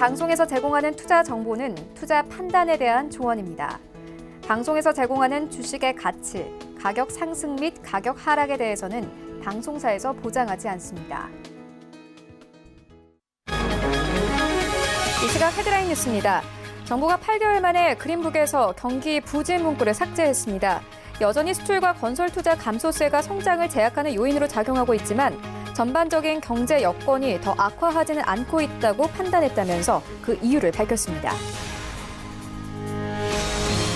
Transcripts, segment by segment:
방송에서 제공하는 투자 정보는 투자 판단에 대한 조언입니다. 방송에서 제공하는 주식의 가치, 가격 상승 및 가격 하락에 대해서는 방송사에서 보장하지 않습니다. 이 시각 헤드라인 뉴스입니다. 정부가 8개월 만에 그린북에서 경기 부진 문구를 삭제했습니다. 여전히 수출과 건설 투자 감소세가 성장을 제약하는 요인으로 작용하고 있지만 전반적인 경제 여건이 더 악화하지는 않고 있다고 판단했다면서 그 이유를 밝혔습니다.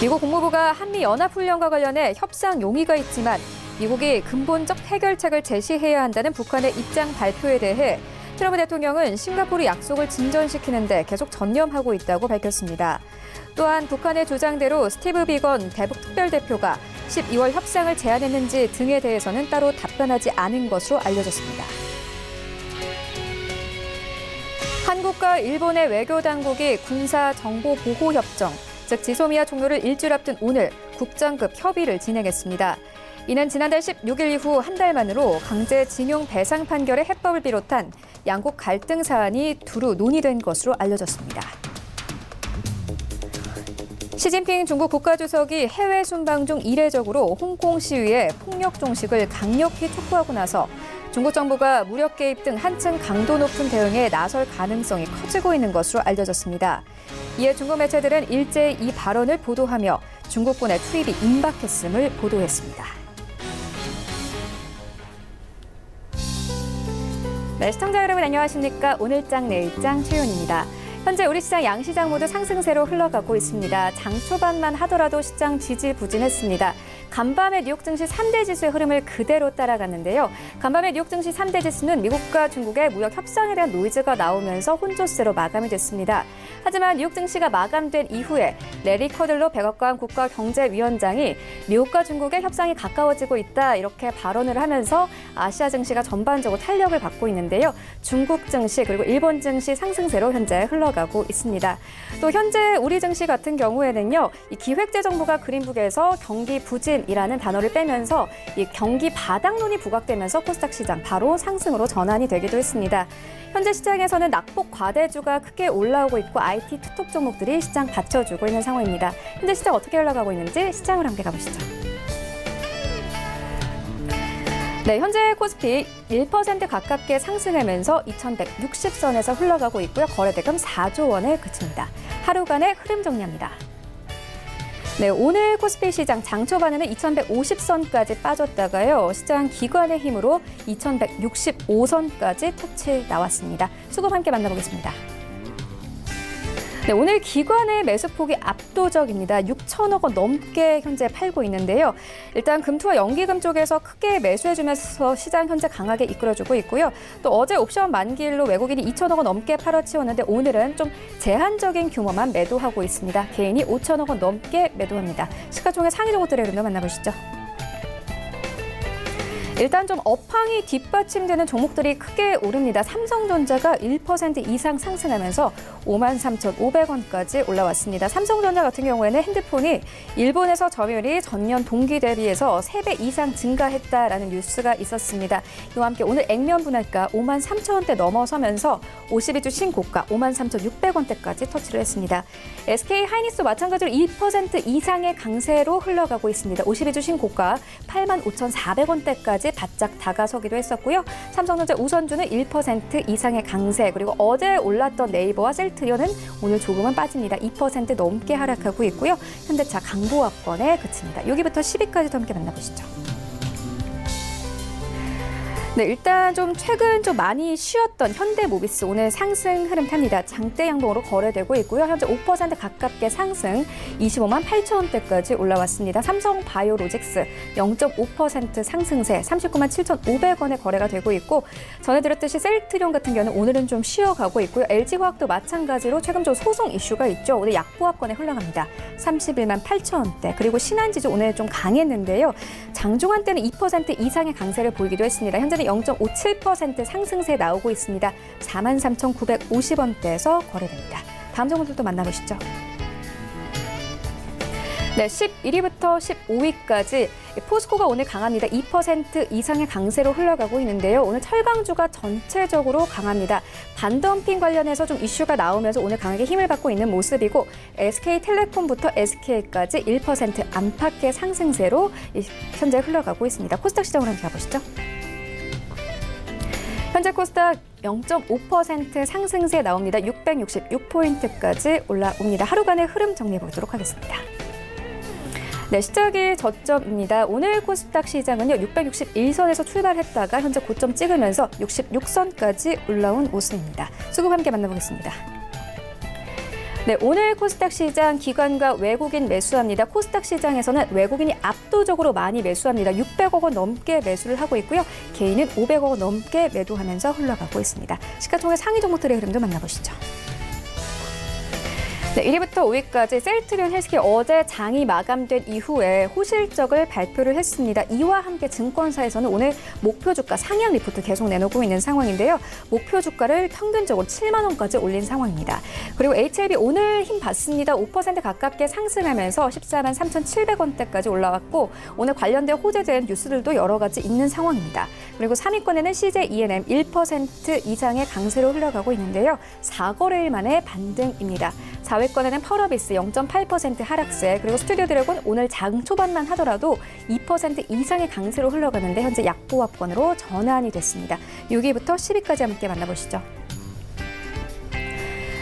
미국 국무부가 한미 연합훈련과 관련해 협상 용의가 있지만 미국이 근본적 해결책을 제시해야 한다는 북한의 입장 발표에 대해 트럼프 대통령은 싱가포르 약속을 진전시키는 데 계속 전념하고 있다고 밝혔습니다. 또한 북한의 주장대로 스티브 비건 대북 특별대표가 12월 협상을 제안했는지 등에 대해서는 따로 답변하지 않은 것으로 알려졌습니다. 한국과 일본의 외교당국이 군사정보보호협정, 즉 지소미아 종료를 일주일 앞둔 오늘 국장급 협의를 진행했습니다. 이는 지난달 16일 이후 한 달 만으로 강제징용 배상 판결의 해법을 비롯한 양국 갈등 사안이 두루 논의된 것으로 알려졌습니다. 시진핑 중국 국가주석이 해외 순방 중 이례적으로 홍콩 시위에 폭력 종식을 강력히 촉구하고 나서 중국 정부가 무력 개입 등 한층 강도 높은 대응에 나설 가능성이 커지고 있는 것으로 알려졌습니다. 이에 중국 매체들은 일제히 이 발언을 보도하며 중국군의 투입이 임박했음을 보도했습니다. 네, 시청자 여러분 안녕하십니까? 오늘장 내일장 최윤입니다. 현재 우리 시장 양시장 모두 상승세로 흘러가고 있습니다. 장 초반만 하더라도 시장 지지부진했습니다. 간밤의 뉴욕 증시 3대 지수의 흐름을 그대로 따라갔는데요. 간밤의 뉴욕 증시 3대 지수는 미국과 중국의 무역 협상에 대한 노이즈가 나오면서 혼조세로 마감이 됐습니다. 하지만 뉴욕 증시가 마감된 이후에 레리 커들로 백악관 국가경제위원장이 미국과 중국의 협상이 가까워지고 있다 이렇게 발언을 하면서 아시아 증시가 전반적으로 탄력을 받고 있는데요. 중국 증시 그리고 일본 증시 상승세로 현재 흘러가고 있습니다. 또 현재 우리 증시 같은 경우에는요. 이 기획재정부가 그린북에서 경기 부진이라는 단어를 빼면서 이 경기 바닥론이 부각되면서 코스닥 시장 바로 상승으로 전환이 되기도 했습니다. 현재 시장에서는 낙폭 과대주가 크게 올라오고 있고 IT 투톱 종목들이 시장 받쳐주고 있는 상황입니다. 현재 시장 어떻게 흘러가고 있는지 시장을 함께 가보시죠. 네, 현재 코스피 1% 가깝게 상승하면서 2160선에서 흘러가고 있고요. 거래대금 4조 원에 그칩니다. 하루간의 흐름 정리합니다. 네, 오늘 코스피 시장 장 초반에는 2150선까지 빠졌다가요. 시장 기관의 힘으로 2165선까지 터치 나왔습니다. 수급 함께 만나보겠습니다. 네, 오늘 기관의 매수폭이 압도적입니다. 6천억 원 넘게 현재 팔고 있는데요. 일단 금투와 연기금 쪽에서 크게 매수해주면서 시장 현재 강하게 이끌어주고 있고요. 또 어제 옵션 만기일로 외국인이 2천억 원 넘게 팔아치웠는데 오늘은 좀 제한적인 규모만 매도하고 있습니다. 개인이 5천억 원 넘게 매도합니다. 시가총액 상위 종목들의 흐름도 만나보시죠. 일단 좀 업황이 뒷받침되는 종목들이 크게 오릅니다. 삼성전자가 1% 이상 상승하면서 53,500원까지 올라왔습니다. 삼성전자 같은 경우에는 핸드폰이 일본에서 점유율이 전년 동기 대비해서 3배 이상 증가했다라는 뉴스가 있었습니다. 이와 함께 오늘 액면 분할가 53,000원대 넘어서면서 52주 신고가 53,600원대까지 터치를 했습니다. SK 하이닉스도 마찬가지로 2% 이상의 강세로 흘러가고 있습니다. 52주 신고가 85,400원대까지 바짝 다가서기도 했었고요. 삼성전자 우선주는 1% 이상의 강세 그리고 어제 올랐던 네이버와 셀트리온은 오늘 조금은 빠집니다. 2% 넘게 하락하고 있고요. 현대차 강보합권에 그칩니다. 여기부터 10위까지 함께 만나보시죠. 네, 일단 좀 최근 좀 많이 쉬었던 현대모비스 오늘 상승 흐름 탑니다. 장대 양봉으로 거래되고 있고요. 현재 5% 가깝게 상승 25만 8천원대까지 올라왔습니다. 삼성바이오로직스 0.5% 상승세 39만 7,500원에 거래가 되고 있고 전해드렸듯이 셀트리온 같은 경우는 오늘은 좀 쉬어가고 있고요. LG화학도 마찬가지로 최근적으로 소송 이슈가 있죠. 오늘 약보합권에 흘러갑니다. 31만 8천원대 그리고 신한지주 오늘 좀 강했는데요. 장중한 때는 2% 이상의 강세를 보이기도 했습니다. 현재는 0.57% 상승세 나오고 있습니다. 43,950원대에서 거래됩니다. 다음 종목들도 만나보시죠. 네, 11위부터 15위까지 포스코가 오늘 강합니다. 2% 이상의 강세로 흘러가고 있는데요. 오늘 철강주가 전체적으로 강합니다. 반덤핑 관련해서 좀 이슈가 나오면서 오늘 강하게 힘을 받고 있는 모습이고 SK텔레콤부터 SK까지 1% 안팎의 상승세로 현재 흘러가고 있습니다. 코스닥 시장으로 한번 가보시죠. 현재 코스닥 0.5% 상승세 나옵니다. 666포인트까지 올라옵니다. 하루간의 흐름 정리해 보도록 하겠습니다. 네, 시작이 저점입니다. 오늘 코스닥 시장은요, 661선에서 출발했다가 현재 고점 찍으면서 66선까지 올라온 모습입니다. 수급 함께 만나보겠습니다. 네, 오늘 코스닥 시장 기관과 외국인 매수합니다. 코스닥 시장에서는 외국인이 압도적으로 많이 매수합니다. 600억 원 넘게 매수를 하고 있고요. 개인은 500억 원 넘게 매도하면서 흘러가고 있습니다. 시가총액 상위 종목들의 흐름도 만나보시죠. 네, 1위부터 5위까지 셀트리온 헬스케어 어제 장이 마감된 이후에 호실적을 발표를 했습니다. 이와 함께 증권사에서는 오늘 목표 주가 상향 리포트 계속 내놓고 있는 상황인데요. 목표 주가를 평균적으로 7만 원까지 올린 상황입니다. 그리고 HLB 오늘 힘 받습니다. 5% 가깝게 상승하면서 14만 3,700원대까지 올라왔고 오늘 관련된 호재된 뉴스들도 여러 가지 있는 상황입니다. 그리고 3위권에는 CJ ENM 1% 이상의 강세로 흘러가고 있는데요. 4거래일 만에 반등입니다. 4위권에는 펄어비스 0.8% 하락세, 그리고 스튜디오 드래곤 오늘 장 초반만 하더라도 2% 이상의 강세로 흘러가는데 현재 약보합권으로 전환이 됐습니다. 6위부터 10위까지 함께 만나보시죠.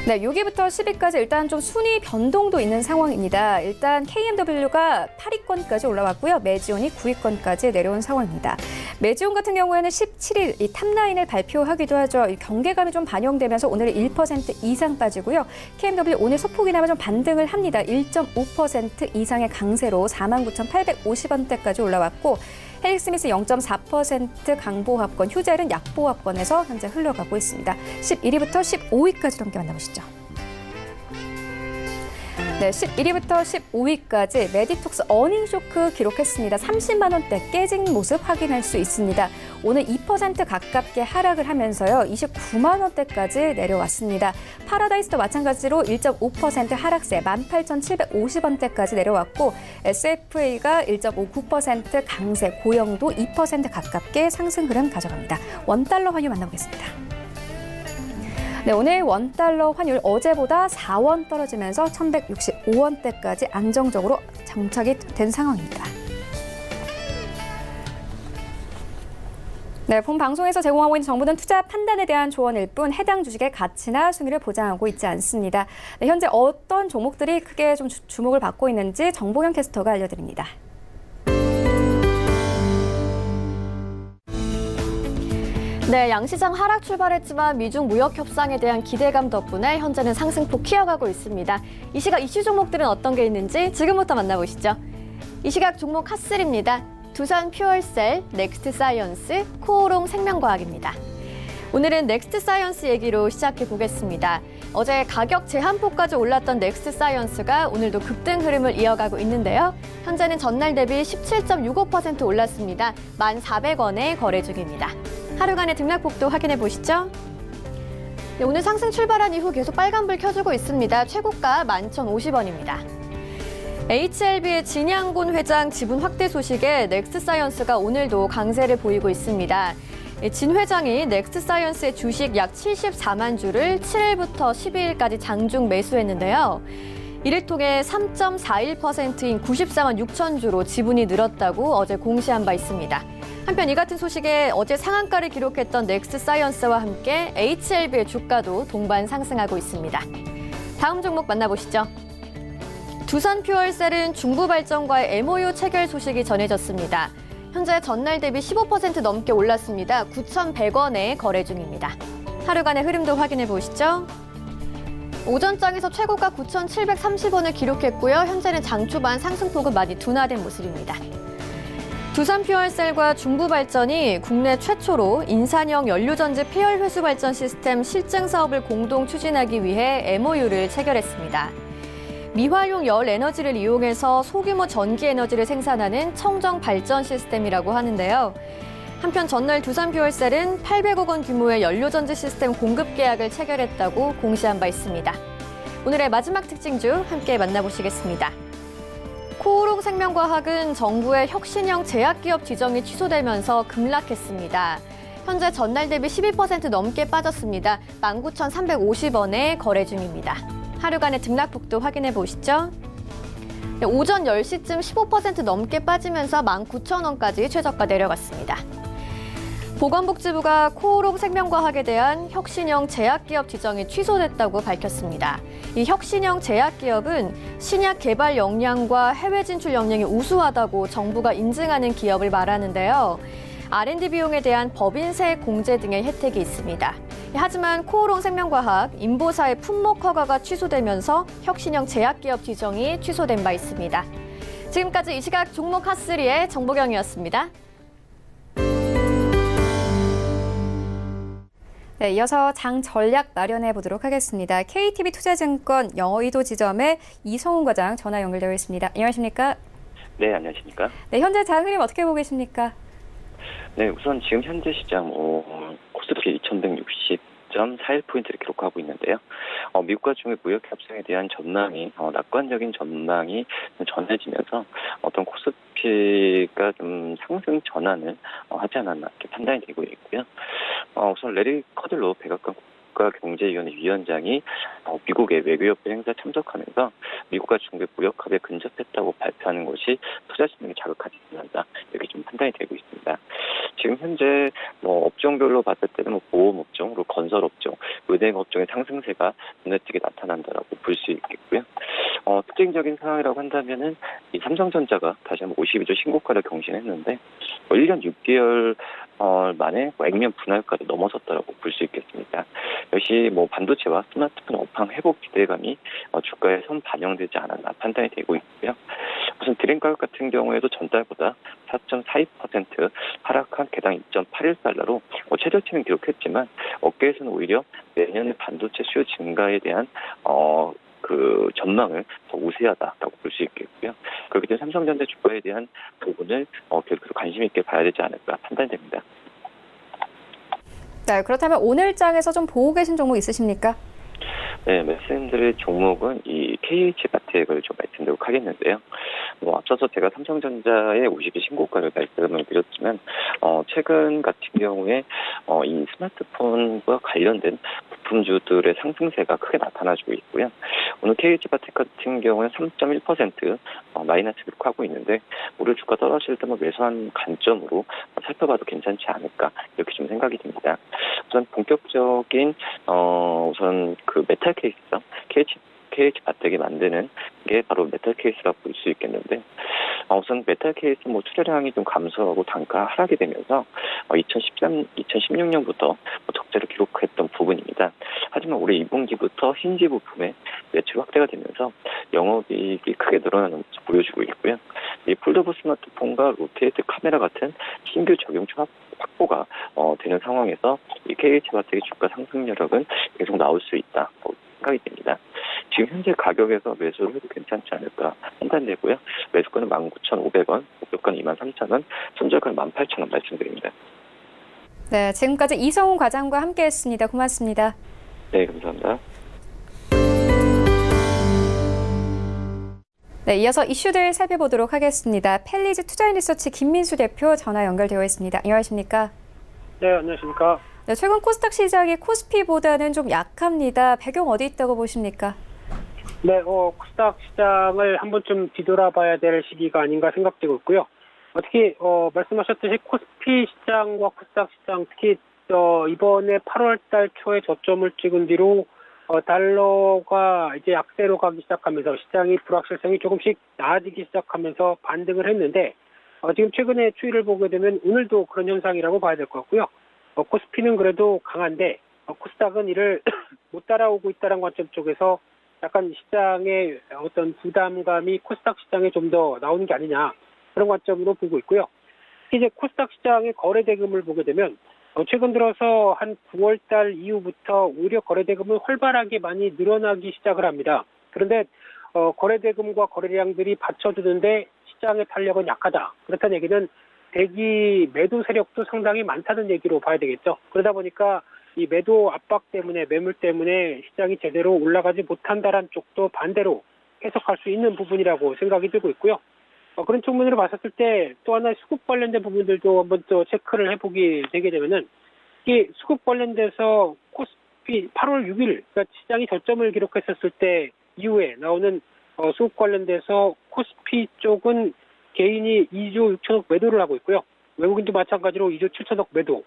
네, 6위부터 10위까지 일단 좀 순위 변동도 있는 상황입니다. 일단 KMW가 8위권까지 올라왔고요. 메지온이 9위권까지 내려온 상황입니다. 메지온 같은 경우에는 17일 이 탑라인을 발표하기도 하죠. 이 경계감이 좀 반영되면서 오늘 1% 이상 빠지고요. KMW 오늘 소폭이나마 좀 반등을 합니다. 1.5% 이상의 강세로 49,850원대까지 올라왔고 헬릭스미스 0.4% 강보합권, 휴젤은 약보합권에서 현재 흘러가고 있습니다. 11위부터 15위까지 함께 만나보시죠. 네, 11위부터 15위까지 메디톡스 어닝쇼크 기록했습니다. 30만 원대 깨진 모습 확인할 수 있습니다. 오늘 2% 가깝게 하락을 하면서요. 29만 원대까지 내려왔습니다. 파라다이스도 마찬가지로 1.5% 하락세 18,750원대까지 내려왔고 SFA가 1.59% 강세, 고영도 2% 가깝게 상승 흐름 가져갑니다. 원달러 환율 만나보겠습니다. 네, 오늘 원달러 환율 어제보다 4원 떨어지면서 1,165원대까지 안정적으로 정착이 된 상황입니다. 네, 본 방송에서 제공하고 있는 정보는 투자 판단에 대한 조언일 뿐 해당 주식의 가치나 수익률을 보장하고 있지 않습니다. 네, 현재 어떤 종목들이 크게 좀 주목을 받고 있는지 정보경 캐스터가 알려드립니다. 네, 양시장 하락 출발했지만 미중 무역 협상에 대한 기대감 덕분에 현재는 상승폭 이어가고 있습니다. 이 시각 이슈 종목들은 어떤 게 있는지 지금부터 만나보시죠. 이 시각 종목 핫3입니다. 두산 퓨얼셀, 넥스트 사이언스, 코오롱 생명과학입니다. 오늘은 넥스트 사이언스 얘기로 시작해 보겠습니다. 어제 가격 제한폭까지 올랐던 넥스트 사이언스가 오늘도 급등 흐름을 이어가고 있는데요. 현재는 전날 대비 17.65% 올랐습니다. 1,400원에 거래 중입니다. 하루간의 등락폭도 확인해 보시죠. 네, 오늘 상승 출발한 이후 계속 빨간불 켜주고 있습니다. 최고가 11,050원입니다. HLB의 진양곤 회장 지분 확대 소식에 넥스트사이언스가 오늘도 강세를 보이고 있습니다. 진 회장이 넥스트사이언스의 주식 약 74만 주를 7일부터 12일까지 장중 매수했는데요. 이를 통해 3.41%인 94만 6천 주로 지분이 늘었다고 어제 공시한 바 있습니다. 한편 이 같은 소식에 어제 상한가를 기록했던 넥스트사이언스와 함께 HLB의 주가도 동반 상승하고 있습니다. 다음 종목 만나보시죠. 두산 퓨얼셀은 중부발전과의 MOU 체결 소식이 전해졌습니다. 현재 전날 대비 15% 넘게 올랐습니다. 9,100원에 거래 중입니다. 하루간의 흐름도 확인해 보시죠. 오전장에서 최고가 9,730원을 기록했고요. 현재는 장 초반 상승폭은 많이 둔화된 모습입니다. 두산 퓨얼셀과 중부발전이 국내 최초로 인산형 연료전지 폐열 회수 발전 시스템 실증 사업을 공동 추진하기 위해 MOU를 체결했습니다. 미활용 열 에너지를 이용해서 소규모 전기 에너지를 생산하는 청정 발전 시스템이라고 하는데요. 한편 전날 두산 퓨얼셀은 800억 원 규모의 연료전지 시스템 공급 계약을 체결했다고 공시한 바 있습니다. 오늘의 마지막 특징주 함께 만나보시겠습니다. 코오롱 생명과학은 정부의 혁신형 제약기업 지정이 취소되면서 급락했습니다. 현재 전날 대비 12% 넘게 빠졌습니다. 19,350원에 거래 중입니다. 하루간의 등락폭도 확인해 보시죠. 오전 10시쯤 15% 넘게 빠지면서 19,000원까지 최저가 내려갔습니다. 보건복지부가 코오롱 생명과학에 대한 혁신형 제약기업 지정이 취소됐다고 밝혔습니다. 이 혁신형 제약기업은 신약 개발 역량과 해외 진출 역량이 우수하다고 정부가 인증하는 기업을 말하는데요. R&D 비용에 대한 법인세 공제 등의 혜택이 있습니다. 하지만 코오롱 생명과학 인보사의 품목 허가가 취소되면서 혁신형 제약기업 지정이 취소된 바 있습니다. 지금까지 이 시각 종목 핫3의 정보경이었습니다. 네, 이어서 장 전략 마련해 보도록 하겠습니다. KTB 투자증권 여의도 지점의 이성훈 과장 전화 연결되어 있습니다. 안녕하십니까? 네, 안녕하십니까? 네, 현재 장 흐름 어떻게 보고 계십니까? 네, 우선 지금 현재 시장 코스피 2160.41포인트를 기록하고 있는데요. 미국과 중국 무역 협상에 대한 전망이 낙관적인 전망이 전해지면서 어떤 코스피가 좀 상승 전환을 하지 않았나 이렇게 판단이 되고 있고요. 우선 레리 커들로 백악관 국가경제위원회 위원장이 미국의 외교협회 행사에 참석하면서 미국과 중국의 무역합의에 근접했다고 발표하는 것이 투자 심리를 자극하지 않는다 이렇게 좀 판단이 되고 있습니다. 지금 현재 업종별로 봤을 때는 보험업종, 그리고 건설업종, 은행업종의 상승세가 눈에 띄게 나타난다라고 볼 수 있겠고요. 특징적인 상황이라고 한다면은 이 삼성전자가 다시 한번 52조 신고가를 경신했는데 1년 6개월 만에 액면 분할가를 넘어섰다라고 볼 수 있겠습니다. 역시 반도체와 스마트폰 업황 회복 기대감이 주가에 선 반영되지 않았나 판단이 되고 있고요. 우선 드림 가격 같은 경우에도 전달보다 4.42% 하락한 개당 2.81달러로 최저치는 기록했지만 업계에서는 오히려 내년에 반도체 수요 증가에 대한 그 전망을 더 우세하다라고 볼 수 있겠고요. 그렇기 때문에 삼성전자 주가에 대한 부분을 계속해서 관심 있게 봐야 되지 않을까 판단됩니다. 네, 그렇다면 오늘 장에서 좀 보고 계신 종목 있으십니까? 네, 말씀드릴 종목은 이 KH바텍을 좀 말씀드리도록 하겠는데요. 앞서서 제가 삼성전자의 50일 신고가를 말씀을 드렸지만, 최근 같은 경우에 이 스마트폰과 관련된 부품주들의 상승세가 크게 나타나주고 있고요. 오늘 KH바텍 같은 경우는 3.1% 마이너스 기록하고 있는데, 오늘 주가 떨어질 때만 매수한 관점으로 살펴봐도 괜찮지 않을까 이렇게 좀 생각이 듭니다. 우선 본격적인 우선 그 메탈 케이스죠. KH바텍이 만드는 게 바로 메탈 케이스라고 볼 수 있겠는데, 우선 메탈 케이스 출하량이 좀 감소하고 단가 하락이 되면서 2016년부터 적자를 기록했던 부분입니다. 하지만 올해 2분기부터 힌지 부품의 매출 확대가 되면서 영업이익이 크게 늘어나는 모습을 보여주고 있고요. 이 폴더블 스마트폰과 로테이트 카메라 같은 신규 적용주 확보가 되는 상황에서 이 KH바텍의 주가 상승 여력은 계속 나올 수 있다 생각이 됩니다. 지금 현재 가격에서 매수를 해도 괜찮지 않을까 판단되고요. 매수가는 19,500원, 목표가는 23,000원, 손절가는 18,000원 말씀드립니다. 네, 지금까지 이성훈 과장과 함께했습니다. 고맙습니다. 네, 감사합니다. 네, 이어서 이슈들 살펴보도록 하겠습니다. 펠리즈 투자인리서치 김민수 대표 전화 연결되어 있습니다. 안녕하십니까? 네, 안녕하십니까? 네, 최근 코스닥 시장이 코스피보다는 좀 약합니다. 배경 어디 있다고 보십니까? 네, 코스닥 시장을 한 번쯤 뒤돌아봐야 될 시기가 아닌가 생각되고 있고요. 특히 말씀하셨듯이 코스피 시장과 코스닥 시장, 특히 이번에 8월달 초에 저점을 찍은 뒤로 달러가 이제 약세로 가기 시작하면서 시장이 불확실성이 조금씩 나아지기 시작하면서 반등을 했는데 지금 최근에 추이를 보게 되면 오늘도 그런 현상이라고 봐야 될 것 같고요. 코스피는 그래도 강한데 코스닥은 이를 못 따라오고 있다는 관점 쪽에서 약간 시장의 어떤 부담감이 코스닥 시장에 좀 더 나오는 게 아니냐 그런 관점으로 보고 있고요. 이제 코스닥 시장의 거래 대금을 보게 되면 최근 들어서 한 9월 달 이후부터 오히려 거래 대금은 활발하게 많이 늘어나기 시작을 합니다. 그런데 거래 대금과 거래량들이 받쳐주는데 시장의 탄력은 약하다. 그렇다는 얘기는 대기 매도 세력도 상당히 많다는 얘기로 봐야 되겠죠. 그러다 보니까 이 매도 압박 때문에 매물 때문에 시장이 제대로 올라가지 못한다는 쪽도 반대로 해석할 수 있는 부분이라고 생각이 들고 있고요. 그런 측면으로 봤었을 때 또 하나 수급 관련된 부분들도 한번 또 체크를 해보게 되게 되면은 이게 수급 관련돼서 코스피 8월 6일 그러니까 시장이 저점을 기록했었을 때 이후에 나오는 수급 관련돼서 코스피 쪽은 개인이 2조 6천억 매도를 하고 있고요. 외국인도 마찬가지로 2조 7천억 매도.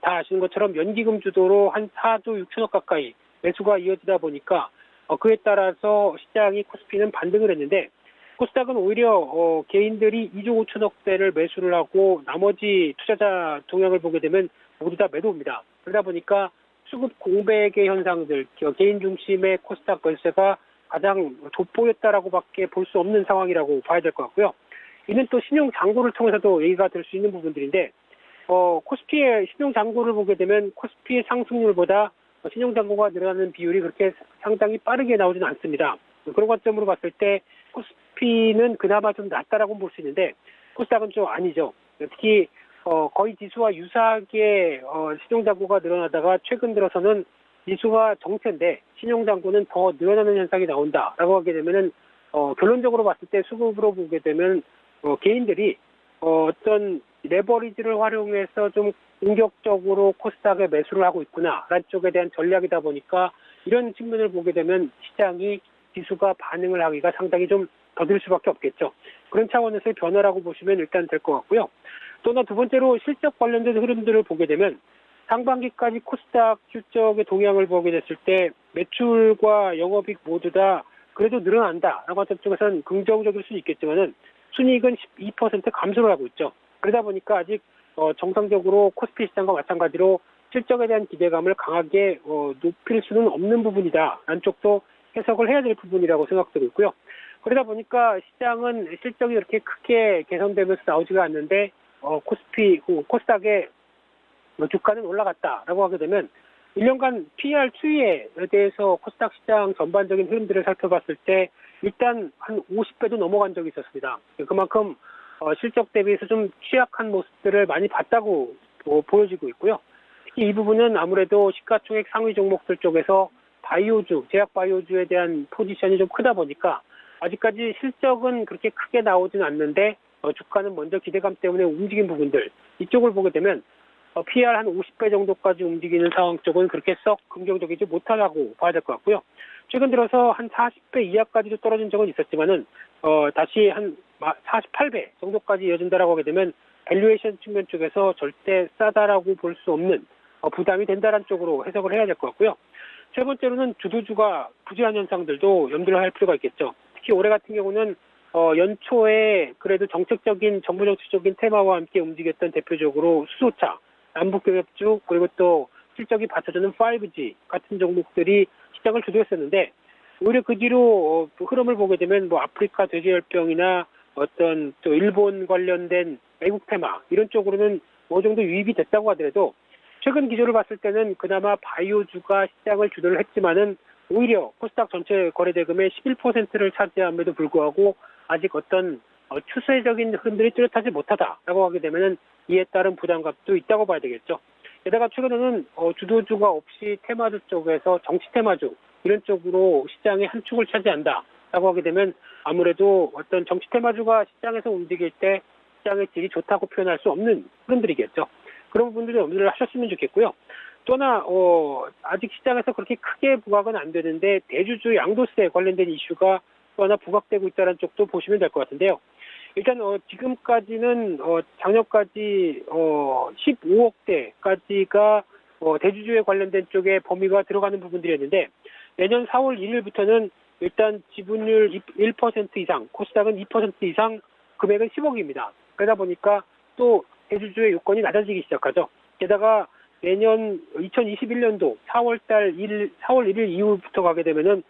다 아시는 것처럼 연기금 주도로 한 4조 6천억 가까이 매수가 이어지다 보니까 그에 따라서 시장이 코스피는 반등을 했는데 코스닥은 오히려 개인들이 2조 5천억대를 매수를 하고 나머지 투자자 동향을 보게 되면 모두 다 매도입니다. 그러다 보니까 수급 공백의 현상들, 개인 중심의 코스닥 월세가 가장 돋보였다라고밖에 볼 수 없는 상황이라고 봐야 될 것 같고요. 이는 또 신용 잔고를 통해서도 얘기가 될 수 있는 부분들인데 코스피의 신용 잔고를 보게 되면 코스피의 상승률보다 신용 잔고가 늘어나는 비율이 그렇게 상당히 빠르게 나오지는 않습니다. 그런 관점으로 봤을 때 코스피는 그나마 좀 낫다라고 볼 수 있는데 코스닥은 좀 아니죠. 특히 거의 지수와 유사하게 신용잔고가 늘어나다가 최근 들어서는 지수가 정체인데 신용잔고는 더 늘어나는 현상이 나온다라고 하게 되면은 결론적으로 봤을 때 수급으로 보게 되면 개인들이 어떤 레버리지를 활용해서 좀 공격적으로 코스닥에 매수를 하고 있구나라는 쪽에 대한 전략이다 보니까 이런 측면을 보게 되면 시장이 지수가 반응을 하기가 상당히 좀 더딜 수밖에 없겠죠. 그런 차원에서의 변화라고 보시면 일단 될 것 같고요. 또 하나 두 번째로 실적 관련된 흐름들을 보게 되면 상반기까지 코스닥 실적의 동향을 보게 됐을 때 매출과 영업이익 모두 다 그래도 늘어난다라고 하는 쪽에서는 긍정적일 수는 있겠지만은 순이익은 12% 감소를 하고 있죠. 그러다 보니까 아직 정상적으로 코스피 시장과 마찬가지로 실적에 대한 기대감을 강하게 높일 수는 없는 부분이다라는 쪽도 해석을 해야 될 부분이라고 생각되고 있고요. 그러다 보니까 시장은 실적이 그렇게 크게 개선되면서 나오지가 않는데 코스닥의 주가는 올라갔다라고 하게 되면 1년간 PER 추이에 대해서 코스닥 시장 전반적인 흐름들을 살펴봤을 때 일단 한 50배도 넘어간 적이 있었습니다. 그만큼 실적 대비해서 좀 취약한 모습들을 많이 봤다고 보여지고 있고요. 특히 이 부분은 아무래도 시가총액 상위 종목들 쪽에서 바이오주, 제약 바이오주에 대한 포지션이 좀 크다 보니까 아직까지 실적은 그렇게 크게 나오진 않는데 주가는 먼저 기대감 때문에 움직인 부분들 이쪽을 보게 되면 PER 한 50배 정도까지 움직이는 상황 쪽은 그렇게 썩 긍정적이지 못하다고 봐야 될 것 같고요. 최근 들어서 한 40배 이하까지도 떨어진 적은 있었지만은 다시 한 48배 정도까지 이어진다라고 하게 되면 밸류에이션 측면 쪽에서 절대 싸다라고 볼 수 없는 부담이 된다는 쪽으로 해석을 해야 될 것 같고요. 세 번째로는 주도주가 부재한 현상들도 염두를 할 필요가 있겠죠. 특히 올해 같은 경우는 연초에 그래도 정책적인 정부 정책적인 테마와 함께 움직였던 대표적으로 수소차, 남북경협주 그리고 또 실적이 받쳐주는 5G 같은 종목들이 시장을 주도했었는데 오히려 그 뒤로 흐름을 보게 되면 아프리카 돼지열병이나 어떤 또 일본 관련된 외국 테마 이런 쪽으로는 어느 정도 유입이 됐다고 하더라도 최근 기조를 봤을 때는 그나마 바이오주가 시장을 주도를 했지만은 오히려 코스닥 전체 거래대금의 11%를 차지함에도 불구하고 아직 어떤 추세적인 흐름들이 뚜렷하지 못하다라고 하게 되면은 이에 따른 부담감도 있다고 봐야 되겠죠. 게다가 최근에는 주도주가 없이 테마주 쪽에서 정치 테마주 이런 쪽으로 시장의 한 축을 차지한다라고 하게 되면 아무래도 어떤 정치 테마주가 시장에서 움직일 때 시장의 질이 좋다고 표현할 수 없는 흐름들이겠죠. 그런 부분들을 염두를 하셨으면 좋겠고요. 또 하나 아직 시장에서 그렇게 크게 부각은 안 되는데 대주주 양도세 관련된 이슈가 또 하나 부각되고 있다는 쪽도 보시면 될 것 같은데요. 일단 지금까지는 작년까지 15억대까지가 대주주에 관련된 쪽에 범위가 들어가는 부분들이었는데 내년 4월 1일부터는 일단 지분율 1% 이상, 코스닥은 2% 이상 금액은 10억입니다. 그러다 보니까 또 대주주의 요건이 낮아지기 시작하죠. 게다가 내년 2021년도 4월 1일 이후부터 가게 되면은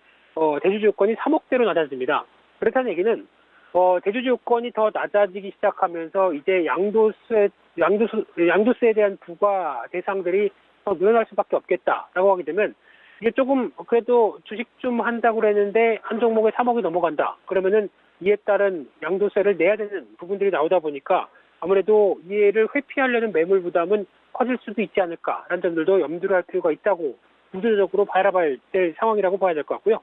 대주주 요건이 3억대로 낮아집니다. 그렇다는 얘기는 대주주 요건이 더 낮아지기 시작하면서 이제 양도세에 대한 부과 대상들이 더 늘어날 수밖에 없겠다라고 하게 되면 이게 조금 그래도 주식 좀 한다고 그랬는데 한 종목에 3억이 넘어간다. 그러면은 이에 따른 양도세를 내야 되는 부분들이 나오다 보니까 아무래도 이해를 회피하려는 매물 부담은 커질 수도 있지 않을까라는 점들도 염두를 할 필요가 있다고 구조적으로 바라봐야 될 상황이라고 봐야 될 것 같고요.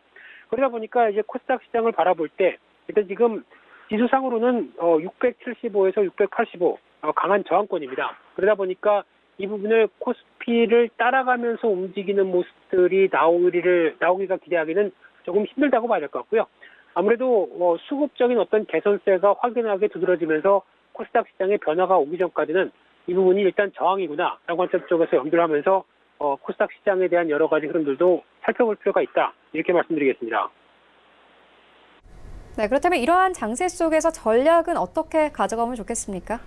그러다 보니까 이제 코스닥 시장을 바라볼 때 일단 지금 지수상으로는 675에서 685 강한 저항권입니다. 그러다 보니까 이 부분을 코스피를 따라가면서 움직이는 모습들이 나오기가 기대하기는 조금 힘들다고 봐야 될 것 같고요. 아무래도 수급적인 어떤 개선세가 확연하게 두드러지면서 코스닥 시장의 변화가 오기 전까지는 이 부분이 일단 저항이구나라고 관점 쪽에서 염두를 하면서 코스닥 시장에 대한 여러 가지 흐름들도 살펴볼 필요가 있다. 이렇게 말씀드리겠습니다. 네, 그렇다면 이러한 장세 속에서 전략은 어떻게 가져가면 좋겠습니까?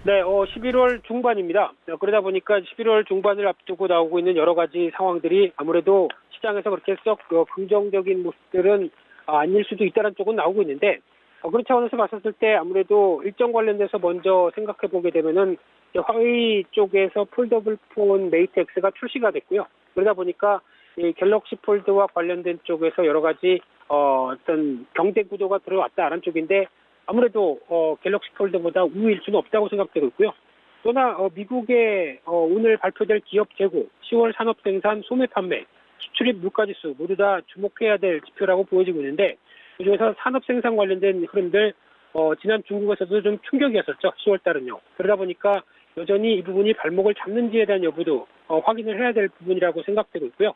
네, 11월 중반입니다. 그러다 보니까 11월 중반을 앞두고 나오고 있는 여러 가지 상황들이 아무래도 시장에서 그렇게 썩 긍정적인 모습들은 아닐 수도 있다는 쪽은 나오고 있는데 그런 차원에서 봤었을 때 아무래도 일정 관련돼서 먼저 생각해 보게 되면은 화웨이 쪽에서 폴더블 폰 메이트 X가 출시가 됐고요. 그러다 보니까 이 갤럭시 폴드와 관련된 쪽에서 여러 가지 어떤 경쟁 구도가 들어왔다라는 쪽인데 아무래도 갤럭시 폴드보다 우위일 수는 없다고 생각되고 있고요. 또나 미국의 오늘 발표될 기업 재고, 10월 산업 생산, 소매 판매, 수출입 물가지수 모두 다 주목해야 될 지표라고 보여지고 있는데 그중에서 산업 생산 관련된 흐름들 지난 중국에서도 좀 충격이었었죠. 10월 달은요. 그러다 보니까 여전히 이 부분이 발목을 잡는지에 대한 여부도 확인을 해야 될 부분이라고 생각되고 있고요.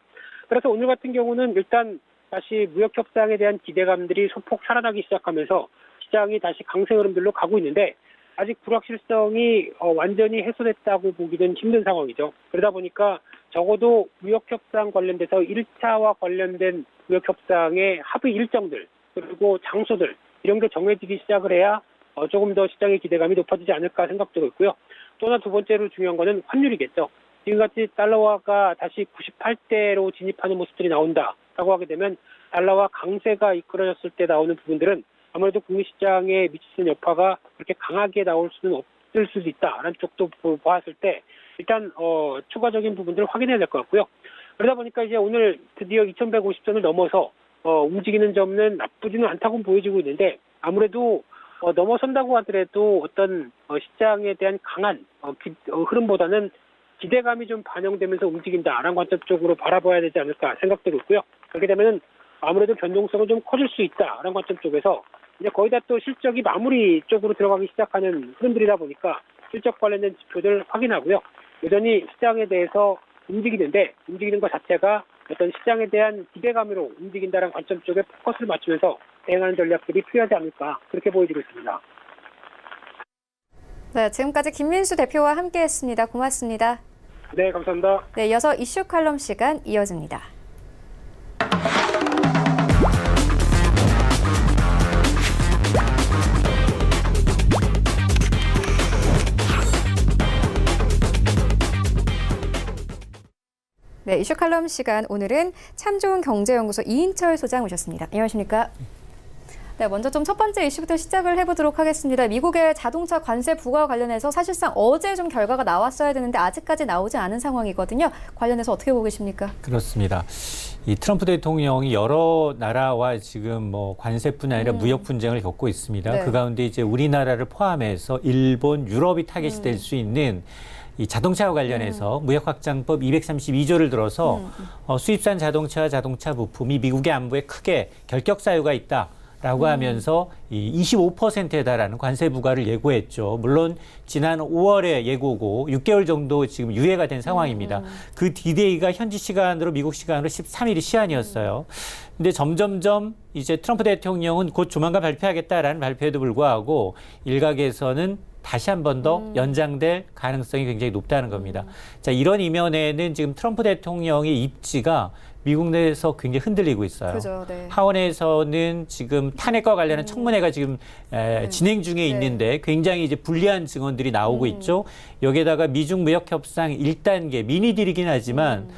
그래서 오늘 같은 경우는 일단 다시 무역 협상에 대한 기대감들이 소폭 살아나기 시작하면서 시장이 다시 강세 흐름들로 가고 있는데 아직 불확실성이 완전히 해소됐다고 보기는 힘든 상황이죠. 그러다 보니까 적어도 무역협상 관련돼서 1차와 관련된 무역협상의 합의 일정들 그리고 장소들 이런 게 정해지기 시작을 해야 조금 더 시장의 기대감이 높아지지 않을까 생각되고 있고요. 또나 두 번째로 중요한 거는 환율이겠죠. 지금같이 달러화가 다시 98대로 진입하는 모습들이 나온다라고 하게 되면 달러화 강세가 이끌어졌을 때 나오는 부분들은 아무래도 국내시장에 미치는 여파가 그렇게 강하게 나올 수는 없을 수도 있다라는 쪽도 보았을 때 일단 추가적인 부분들을 확인해야 될 것 같고요. 그러다 보니까 이제 오늘 드디어 2150선을 넘어서 움직이는 점은 나쁘지는 않다고 보여지고 있는데 아무래도 넘어선다고 하더라도 어떤 시장에 대한 강한 흐름보다는 기대감이 좀 반영되면서 움직인다라는 관점 쪽으로 바라봐야 되지 않을까 생각되고 있고요. 그렇게 되면은 아무래도 변동성은 좀 커질 수 있다라는 관점 쪽에서 이제 거의 다 또 실적이 마무리 쪽으로 들어가기 시작하는 흐름들이다 보니까 실적 관련된 지표들 확인하고요. 여전히 시장에 대해서 움직이는 것 자체가 어떤 시장에 대한 기대감으로 움직인다는 관점 쪽에 포커스를 맞추면서 대응하는 전략들이 필요하지 않을까 그렇게 보여지고 있습니다. 네, 지금까지 김민수 대표와 함께했습니다. 고맙습니다. 네, 감사합니다. 네, 이어서 이슈 칼럼 시간 이어집니다. 네, 이슈 칼럼 시간 오늘은 참 좋은 경제연구소 이인철 소장 오셨습니다. 안녕하십니까? 네, 먼저 좀 첫 번째 이슈부터 시작을 해보도록 하겠습니다. 미국의 자동차 관세 부과와 관련해서 사실상 어제 좀 결과가 나왔어야 되는데 아직까지 나오지 않은 상황이거든요. 관련해서 어떻게 보고 계십니까? 그렇습니다. 이 트럼프 대통령이 여러 나라와 지금 뭐 관세뿐 아니라 무역 분쟁을 겪고 있습니다. 네. 그 가운데 이제 우리나라를 포함해서 일본, 유럽이 타겟이 될 수 있는 이 자동차와 관련해서 무역확장법 232조를 들어서 수입산 자동차와 자동차 부품이 미국의 안보에 크게 결격 사유가 있다라고 하면서 이 25%에 달하는 관세 부과를 예고했죠. 물론 지난 5월에 예고고 6개월 정도 지금 유예가 된 상황입니다. 그 D-Day가 현지 시간으로 미국 시간으로 13일이 시한이었어요. 근데 점점점 이제 트럼프 대통령은 곧 조만간 발표하겠다라는 발표에도 불구하고 일각에서는 다시 한 번 더 연장될 가능성이 굉장히 높다는 겁니다. 자, 이런 이면에는 지금 트럼프 대통령의 입지가 미국 내에서 굉장히 흔들리고 있어요. 그죠, 네. 하원에서는 지금 탄핵과 관련한 청문회가 지금 진행 중에 있는데 굉장히 이제 불리한 증언들이 나오고 있죠. 여기에다가 미중 무역 협상 1단계 미니딜이긴 하지만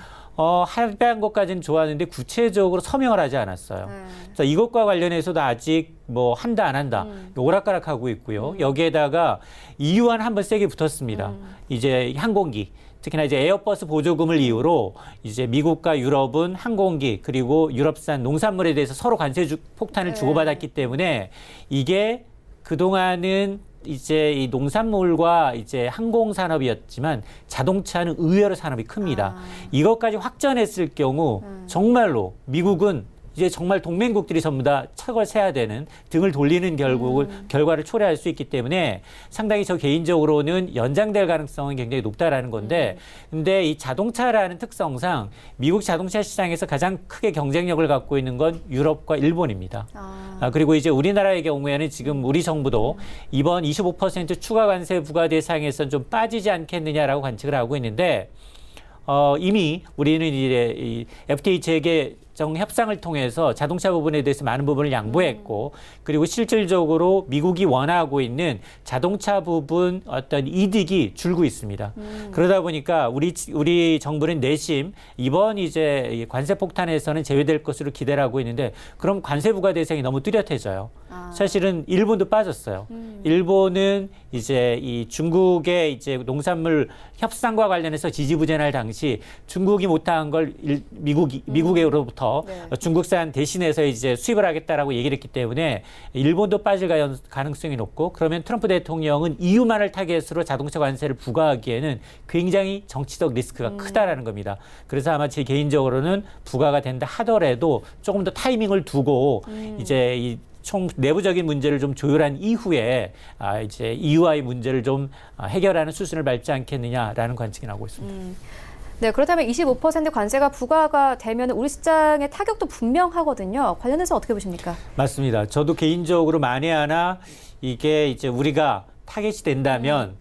합의한 것까지는 좋았는데 구체적으로 서명을 하지 않았어요. 자, 이것과 관련해서도 아직 뭐 한다 안 한다 오락가락하고 있고요. 여기에다가 EU와는 한번 세게 붙었습니다. 이제 항공기. 특히나 이제 에어버스 보조금을 이유로 이제 미국과 유럽은 항공기 그리고 유럽산 농산물에 대해서 서로 관세 폭탄을 주고받았기 때문에 이게 그동안은 이제 이 농산물과 이제 항공 산업이었지만 자동차는 의외로 산업이 큽니다. 이것까지 확전했을 경우 정말로 미국은 이제 정말 동맹국들이 전부 다 척을 세야 되는 등을 돌리는 결과를 초래할 수 있기 때문에 상당히 저 개인적으로는 연장될 가능성은 굉장히 높다라는 건데 근데 이 자동차라는 특성상 미국 자동차 시장에서 가장 크게 경쟁력을 갖고 있는 건 유럽과 일본입니다. 그리고 이제 우리나라의 경우에는 지금 우리 정부도 이번 25% 추가 관세 부과 대상에선 좀 빠지지 않겠느냐라고 관측을 하고 있는데 이미 우리는 이제 이 FTA 재개정 협상을 통해서 자동차 부분에 대해서 많은 부분을 양보했고 그리고 실질적으로 미국이 원하고 있는 자동차 부분 어떤 이득이 줄고 있습니다. 그러다 보니까 우리 정부는 내심 이번 이제 이 관세 폭탄에서는 제외될 것으로 기대를 하고 있는데 그럼 관세 부과 대상이 너무 뚜렷해져요. 사실은 일본도 빠졌어요. 일본은 이제 이 중국의 이제 농산물 협상과 관련해서 지지부진할 당시 중국이 못한 걸 미국으로부터 중국산 대신해서 이제 수입을 하겠다라고 얘기를 했기 때문에 일본도 빠질 가능성이 높고 그러면 트럼프 대통령은 EU만을 타겟으로 자동차 관세를 부과하기에는 굉장히 정치적 리스크가 크다라는 겁니다. 그래서 아마 제 개인적으로는 부과가 된다 하더라도 조금 더 타이밍을 두고 이제 이 총 내부적인 문제를 좀 조율한 이후에 이제 EU와의 문제를 좀 해결하는 수순을 밟지 않겠느냐라는 관측이 나오고 있습니다. 네, 그렇다면 25% 관세가 부과가 되면 우리 시장의 타격도 분명하거든요. 관련해서 어떻게 보십니까? 맞습니다. 저도 개인적으로 만에 하나 이게 이제 우리가 타겟이 된다면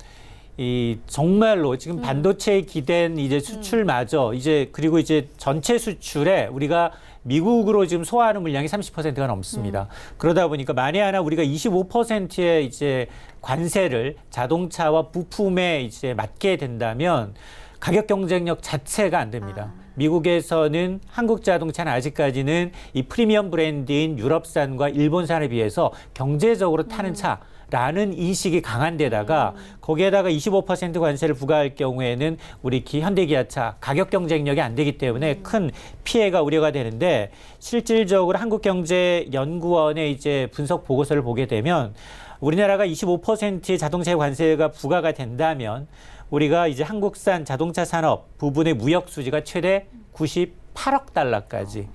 이 정말로 지금 반도체에 기댄 이제 수출마저 이제 그리고 이제 전체 수출에 우리가 미국으로 지금 소화하는 물량이 30%가 넘습니다. 그러다 보니까 만에 하나 우리가 25%의 이제 관세를 자동차와 부품에 이제 맞게 된다면 가격 경쟁력 자체가 안 됩니다. 미국에서는 한국 자동차는 아직까지는 이 프리미엄 브랜드인 유럽산과 일본산에 비해서 경제적으로 타는 차라는 인식이 강한 데다가 거기에다가 25% 관세를 부과할 경우에는 우리 현대기아차 가격 경쟁력이 안 되기 때문에 큰 피해가 우려가 되는데 실질적으로 한국경제연구원의 이제 분석 보고서를 보게 되면 우리나라가 25%의 자동차의 관세가 부과가 된다면 우리가 이제 한국산 자동차 산업 부분의 무역 수지가 최대 98억 달러까지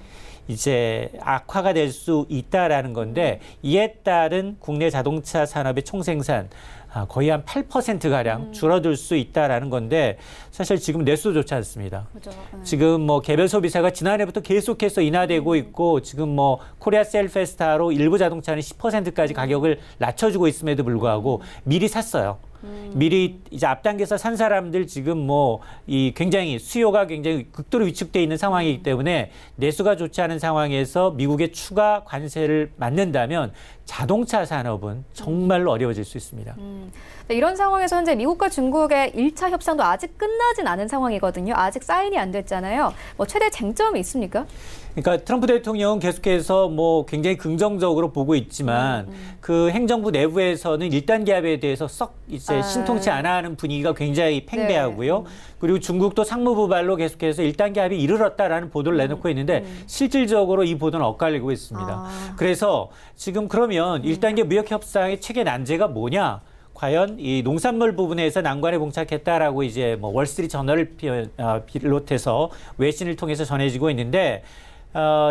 이제 악화가 될 수 있다라는 건데 이에 따른 국내 자동차 산업의 총생산 거의 한 8%가량 줄어들 수 있다라는 건데 사실 지금 내수도 좋지 않습니다. 그렇죠. 지금 뭐 개별 소비세가 지난해부터 계속해서 인하되고 있고 지금 뭐 코리아 셀페스타로 일부 자동차는 10%까지 가격을 낮춰주고 있음에도 불구하고 미리 샀어요. 미리 이제 앞당겨서 산 사람들 지금 뭐 이 굉장히 수요가 굉장히 극도로 위축돼 있는 상황이기 때문에 내수가 좋지 않은 상황에서 미국의 추가 관세를 맞는다면 자동차 산업은 정말로 어려워질 수 있습니다. 네, 이런 상황에서 현재 미국과 중국의 1차 협상도 아직 끝나진 않은 상황이거든요. 아직 사인이 안 됐잖아요. 뭐 최대 쟁점이 있습니까? 그러니까 트럼프 대통령은 계속해서 뭐 굉장히 긍정적으로 보고 있지만 그 행정부 내부에서는 1단 계약에 대해서 썩 이제 신통치 않아 하는 분위기가 굉장히 팽배하고요. 그리고 중국도 상무부 발로 계속해서 1단 계약이 이르렀다라는 보도를 내놓고 있는데 실질적으로 이 보도는 엇갈리고 있습니다. 그래서 지금 그러면 1단계 무역 협상의 최대 난제가 뭐냐? 과연 이 농산물 부분에서 난관에 봉착했다라고 이제 뭐 월스트리트 저널을 비롯해서 외신을 통해서 전해지고 있는데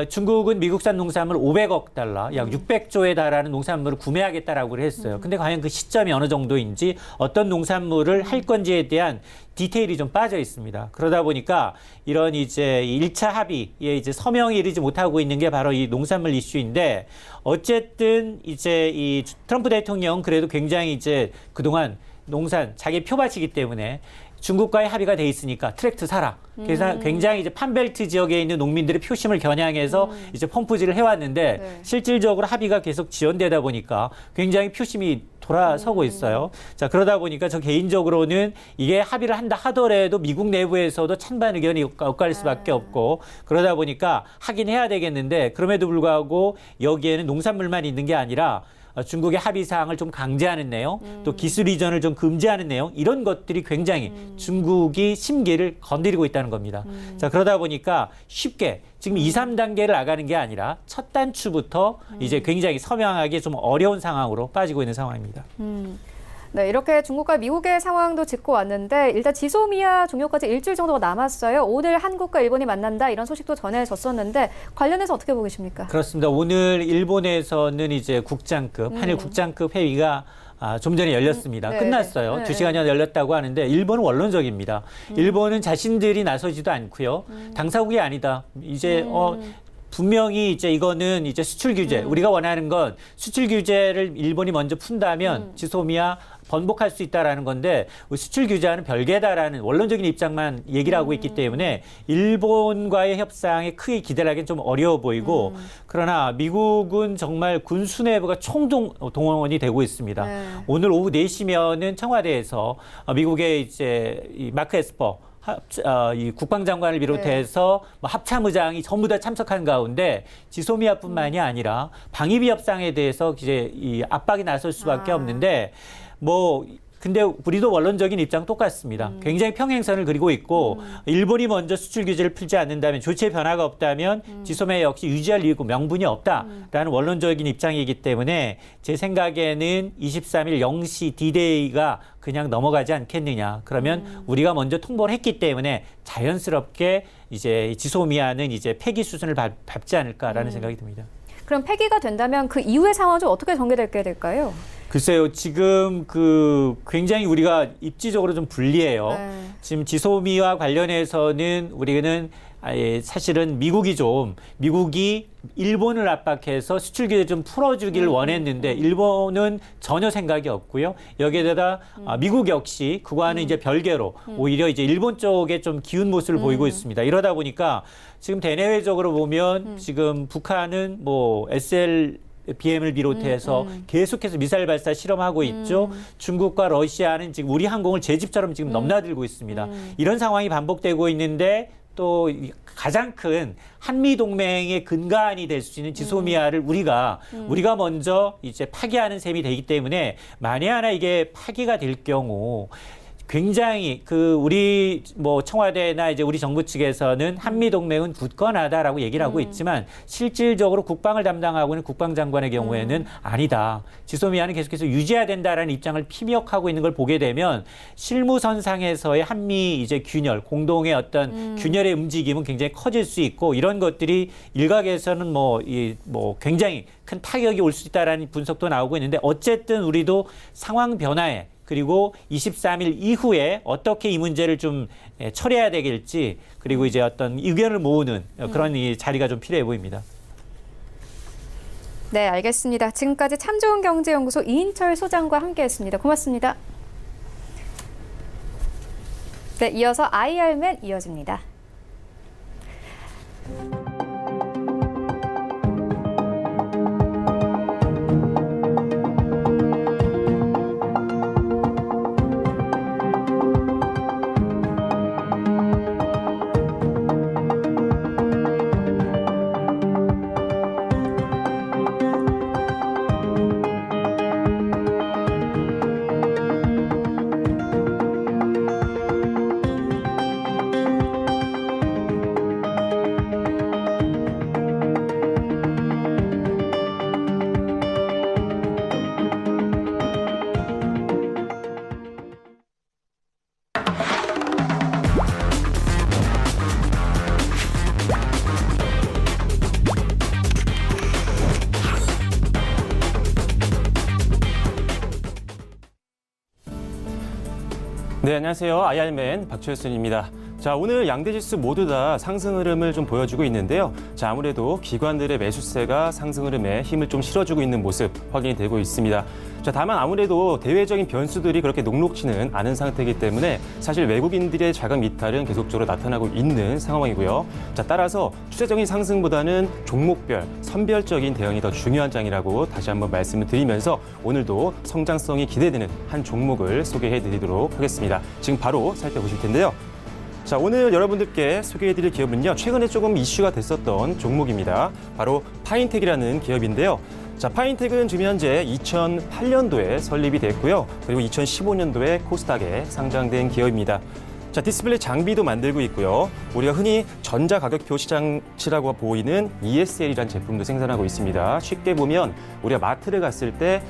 중국은 미국산 농산물 500억 달러, 약 600조에 달하는 농산물을 구매하겠다라고 했어요. 근데 과연 그 시점이 어느 정도인지 어떤 농산물을 할 건지에 대한 디테일이 좀 빠져 있습니다. 그러다 보니까 이런 이제 1차 합의에 이제 서명이 이르지 못하고 있는 게 바로 이 농산물 이슈인데 어쨌든 이제 이 트럼프 대통령 그래도 굉장히 이제 그동안 농산 자기 표밭이기 때문에 중국과의 합의가 돼 있으니까 트랙트 사라. 그래서 굉장히 이제 판벨트 지역에 있는 농민들의 표심을 겨냥해서 이제 펌프질을 해왔는데 실질적으로 합의가 계속 지연되다 보니까 굉장히 표심이 돌아서고 있어요. 자, 그러다 보니까 저 개인적으로는 이게 합의를 한다 하더라도 미국 내부에서도 찬반 의견이 엇갈릴 수밖에 없고 그러다 보니까 하긴 해야 되겠는데 그럼에도 불구하고 여기에는 농산물만 있는 게 아니라 중국의 합의 사항을 좀 강제하는 내용, 또 기술 이전을 좀 금지하는 내용 이런 것들이 굉장히 중국이 심기를 건드리고 있다는 겁니다. 자, 그러다 보니까 쉽게 지금 2, 3단계를 나가는 게 아니라 첫 단추부터 이제 굉장히 서명하기 좀 어려운 상황으로 빠지고 있는 상황입니다. 네, 이렇게 중국과 미국의 상황도 짚고 왔는데 일단 지소미아 종료까지 일주일 정도가 남았어요. 오늘 한국과 일본이 만난다 이런 소식도 전해졌었는데 관련해서 어떻게 보고 계십니까? 그렇습니다. 오늘 일본에서는 이제 국장급, 한일 국장급 회의가 좀 전에 열렸습니다. 네, 끝났어요. 네. 2시간이 열렸다고 하는데 일본은 원론적입니다. 일본은 자신들이 나서지도 않고요. 당사국이 아니다. 이제 분명히 이제 이거는 이제 수출 규제, 우리가 원하는 건 수출 규제를 일본이 먼저 푼다면 지소미아 번복할 수 있다라는 건데 수출 규제와는 별개다라는 원론적인 입장만 얘기를 하고 있기 때문에 일본과의 협상에 크게 기대를 하기는 좀 어려워 보이고 그러나 미국은 정말 군수 내부가 총동원이 되고 있습니다. 네. 오늘 오후 4시면은 청와대에서 미국의 이제 이 마크 에스퍼 이 국방장관을 비롯해서 뭐 합참의장이 전부 다 참석한 가운데 지소미아뿐만이 아니라 방위비 협상에 대해서 이제 이 압박이 나설 수밖에 없는데 뭐 근데 우리도 원론적인 입장 똑같습니다. 굉장히 평행선을 그리고 있고 일본이 먼저 수출 규제를 풀지 않는다면 조치의 변화가 없다면 지소미아 역시 유지할 이유고 명분이 없다라는 원론적인 입장이기 때문에 제 생각에는 23일 0시 D-Day가 그냥 넘어가지 않겠느냐. 그러면 우리가 먼저 통보를 했기 때문에 자연스럽게 이제 지소미아는 이제 폐기 수순을 밟지 않을까라는 생각이 듭니다. 그럼 폐기가 된다면 그 이후의 상황은 좀 어떻게 전개되게 될까요? 글쎄요, 지금 굉장히 우리가 입지적으로 좀 불리해요. 네. 지금 지소미아 관련해서는 우리는 사실은 미국이 일본을 압박해서 수출 규제 좀 풀어주기를 원했는데 일본은 전혀 생각이 없고요. 여기에다가 미국 역시 그거와는 이제 별개로 오히려 이제 일본 쪽에 좀 기운 모습을 보이고 있습니다. 이러다 보니까 지금 대내외적으로 보면 지금 북한은 뭐 SLBM을 비롯해서 계속해서 미사일 발사 실험하고 있죠. 중국과 러시아는 지금 우리 항공을 제 집처럼 지금 넘나들고 있습니다. 이런 상황이 반복되고 있는데 또 가장 큰 한미 동맹의 근간이 될 수 있는 지소미아를 우리가 먼저 이제 파기하는 셈이 되기 때문에 만에 하나 이게 파기가 될 경우 굉장히 우리 뭐 청와대나 이제 우리 정부 측에서는 한미 동맹은 굳건하다라고 얘기를 하고 있지만 실질적으로 국방을 담당하고 있는 국방장관의 경우에는 아니다. 지소미아는 계속해서 유지해야 된다라는 입장을 피력하고 있는 걸 보게 되면 실무선상에서의 한미 이제 균열, 공동의 어떤 균열의 움직임은 굉장히 커질 수 있고 이런 것들이 일각에서는 뭐 굉장히 큰 타격이 올 수 있다라는 분석도 나오고 있는데 어쨌든 우리도 상황 변화에 그리고 23일 이후에 어떻게 이 문제를 좀 처리해야 되겠지 그리고 이제 어떤 의견을 모으는 그런 이 자리가 좀 필요해 보입니다. 네, 알겠습니다. 지금까지 참 좋은 경제연구소 이인철 소장과 함께했습니다. 고맙습니다. 네, 이어서 IR맨 이어집니다. 네, 안녕하세요. IR맨 박철순입니다. 자, 오늘 양대 지수 모두 다 상승 흐름을 좀 보여주고 있는데요. 자, 아무래도 기관들의 매수세가 상승 흐름에 힘을 좀 실어주고 있는 모습 확인이 되고 있습니다. 자, 다만 아무래도 대외적인 변수들이 그렇게 녹록지는 않은 상태이기 때문에 사실 외국인들의 자금 이탈은 계속적으로 나타나고 있는 상황이고요. 자, 따라서 추세적인 상승보다는 종목별, 선별적인 대응이 더 중요한 장이라고 다시 한번 말씀을 드리면서 오늘도 성장성이 기대되는 한 종목을 소개해 드리도록 하겠습니다. 지금 바로 살펴보실 텐데요. 자, 오늘 여러분들께 소개해드릴 기업은요, 최근에 조금 이슈가 됐었던 종목입니다. 바로 파인텍이라는 기업인데요. 자, 파인텍은 지금 현재 2008년도에 설립이 됐고요. 그리고 2015년도에 코스닥에 상장된 기업입니다. 자, 디스플레이 장비도 만들고 있고요. 우리가 흔히 전자가격표 시장치라고 보이는 ESL이라는 제품도 생산하고 있습니다. 쉽게 보면 우리가 마트를 갔을 때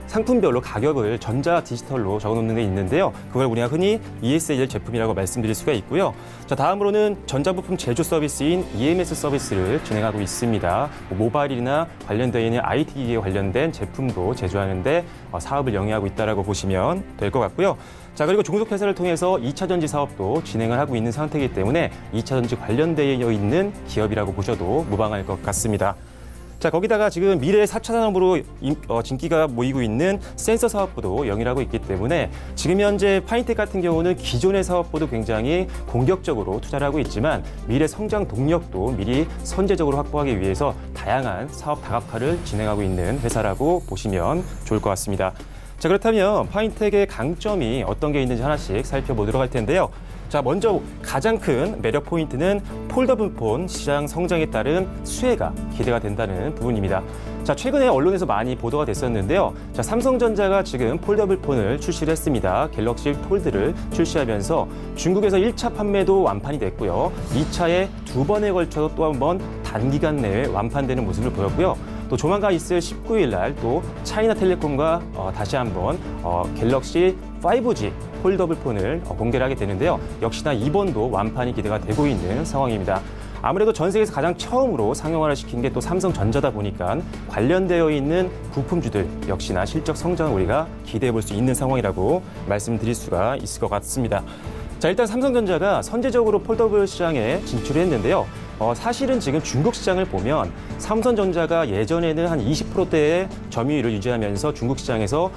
상품별로 가격을 전자 디지털로 적어놓는 게 있는데요. 그걸 우리가 흔히 ESL 제품이라고 말씀드릴 수가 있고요. 자, 다음으로는 전자부품 제조 서비스인 EMS 서비스를 진행하고 있습니다. 모바일이나 관련되어 있는 IT 기기에 관련된 제품도 제조하는데 사업을 영위하고 있다고 보시면 될 것 같고요. 자, 그리고 종속회사를 통해서 2차 전지 사업도 진행을 하고 있는 상태이기 때문에 2차 전지 관련되어 있는 기업이라고 보셔도 무방할 것 같습니다. 자, 거기다가 지금 미래의 4차 산업으로 진기가 모이고 있는 센서 사업부도 영위하고 있기 때문에 지금 현재 파인텍 같은 경우는 기존의 사업부도 굉장히 공격적으로 투자를 하고 있지만 미래 성장 동력도 미리 선제적으로 확보하기 위해서 다양한 사업 다각화를 진행하고 있는 회사라고 보시면 좋을 것 같습니다. 자, 그렇다면 파인텍의 강점이 어떤 게 있는지 하나씩 살펴보도록 할 텐데요. 자, 먼저 가장 큰 매력 포인트는 폴더블 폰 시장 성장에 따른 수혜가 기대가 된다는 부분입니다. 자, 최근에 언론에서 많이 보도가 됐었는데요. 자, 삼성전자가 지금 폴더블 폰을 출시를 했습니다. 갤럭시 폴드를 출시하면서 중국에서 1차 판매도 완판이 됐고요. 2차에 2번에 걸쳐서 또 한 번 단기간 내에 완판되는 모습을 보였고요. 또 조만간 있을 19일 날 또 차이나텔레콤과 다시 한번 갤럭시 5G 폴더블 폰을 공개를 하게 되는데요. 역시나 이번도 완판이 기대가 되고 있는 상황입니다. 아무래도 전 세계에서 가장 처음으로 상용화를 시킨 게 또 삼성전자다 보니까 관련되어 있는 부품주들 역시나 실적 성장을 우리가 기대해 볼 수 있는 상황이라고 말씀드릴 수가 있을 것 같습니다. 자, 일단 삼성전자가 선제적으로 폴더블 시장에 진출을 했는데요. 사실은 지금 중국 시장을 보면 삼성전자가 예전에는 한 20%대의 점유율을 유지하면서 중국 시장에서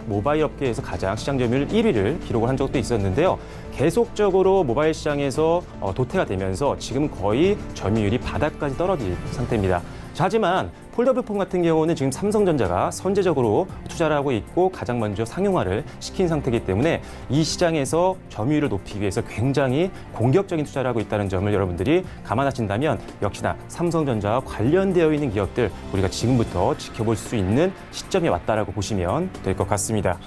모바일 업계에서 가장 시장 점유율 1위를 기록을 한 적도 있었는데요. 계속적으로 모바일 시장에서 도태가 되면서 지금 거의 점유율이 바닥까지 떨어진 상태입니다. 자, 하지만 폴더블 폰 같은 경우는 지금 삼성전자가 선제적으로 투자를 하고 있고 가장 먼저 상용화를 시킨 상태이기 때문에 이 시장에서 점유율을 높이기 위해서 굉장히 공격적인 투자를 하고 있다는 점을 여러분들이 감안하신다면 역시나 삼성전자와 관련되어 있는 기업들 우리가 지금부터 지켜볼 수 있는 시점이 왔다라고 보시면 될 것 같습니다.